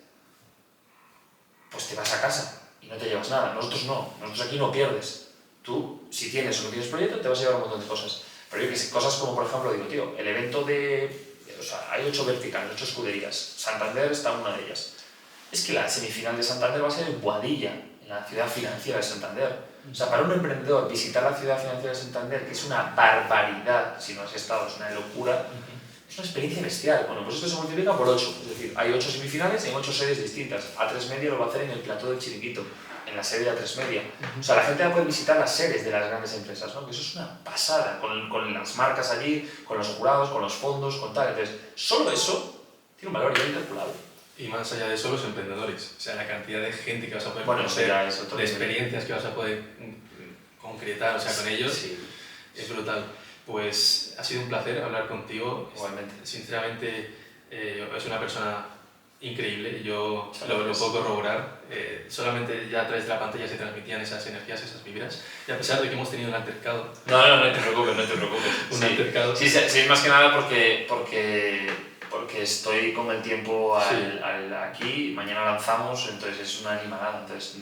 pues te vas a casa y no te llevas nada. Nosotros no, nosotros aquí no pierdes. Tú, si tienes o no tienes proyecto, te vas a llevar un montón de cosas. Pero yo que sé, cosas como por ejemplo, digo, tío, el evento o sea, hay 8 verticales, 8 escuderías. Santander está en una de ellas. Es que la semifinal de Santander va a ser en Boadilla, en la ciudad financiera de Santander. O sea, para un emprendedor visitar la ciudad financiera de Santander, que es una barbaridad, si no has estado, es una locura, es una experiencia bestial. Bueno, pues esto se multiplica por 8. Es decir, hay 8 semifinales en 8 sedes distintas. A3 Media lo va a hacer en el plató del Chiringuito, en la sede de A3 Media. O sea, la gente va a poder visitar las sedes de las grandes empresas, ¿no? Que eso es una pasada, con las marcas allí, con los jurados, con los fondos, con tal. Entonces, solo eso tiene un valor ya incalculable. Y más allá de eso, los emprendedores. O sea, la cantidad de gente que vas a poder conocer, de experiencias que vas a poder concretar, o sea, con ellos, sí. Es brutal. Pues ha sido un placer hablar contigo. Igualmente. Sinceramente, es una persona increíble, yo lo puedo corroborar. Solamente ya a través de la pantalla se transmitían esas energías, esas vibras, y a pesar de que hemos tenido un altercado. No te preocupes. Un altercado. Sí, es más que nada porque estoy con el tiempo aquí, mañana lanzamos, entonces es una animalada. Entonces,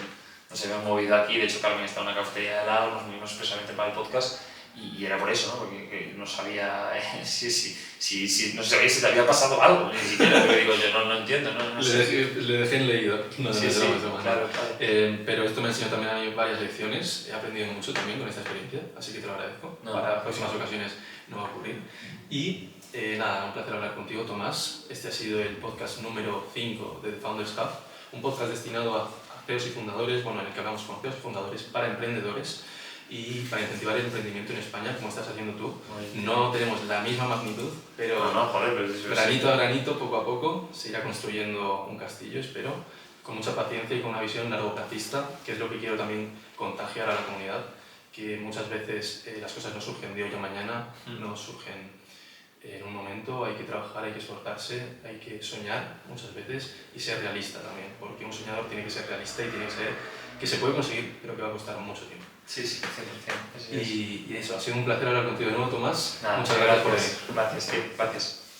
no sé, me he movido aquí, de hecho Carmen está en una cafetería de lado, nos movimos expresamente para el podcast. Y era por eso, ¿no? Porque no sabía no sabía si te había pasado algo, ni siquiera, porque digo, yo no entiendo, no sé. Le dejé en leído, claro. Pero esto me ha enseñado también a mí varias lecciones, he aprendido mucho también con esta experiencia, así que te lo agradezco. Para próximas ocasiones no va a ocurrir. Y nada, un placer hablar contigo, Tomás. Este ha sido el podcast número 5 de The Founders Hub, un podcast destinado a CEOs y fundadores, bueno, en el que hablamos con CEOs y fundadores para emprendedores y para incentivar el emprendimiento en España, como estás haciendo tú. No tenemos la misma magnitud, pero granito a granito, poco a poco, se irá construyendo un castillo, espero, con mucha paciencia y con una visión largoplacista, que es lo que quiero también contagiar a la comunidad, que muchas veces las cosas no surgen de hoy a mañana, no surgen en un momento, hay que trabajar, hay que esforzarse, hay que soñar muchas veces y ser realista también, porque un soñador tiene que ser realista y tiene que ser que se puede conseguir, pero que va a costar mucho tiempo. Sí, 100%. Y eso, ha sido un placer hablar contigo de nuevo, Tomás. Nada, muchas gracias por venir. Gracias.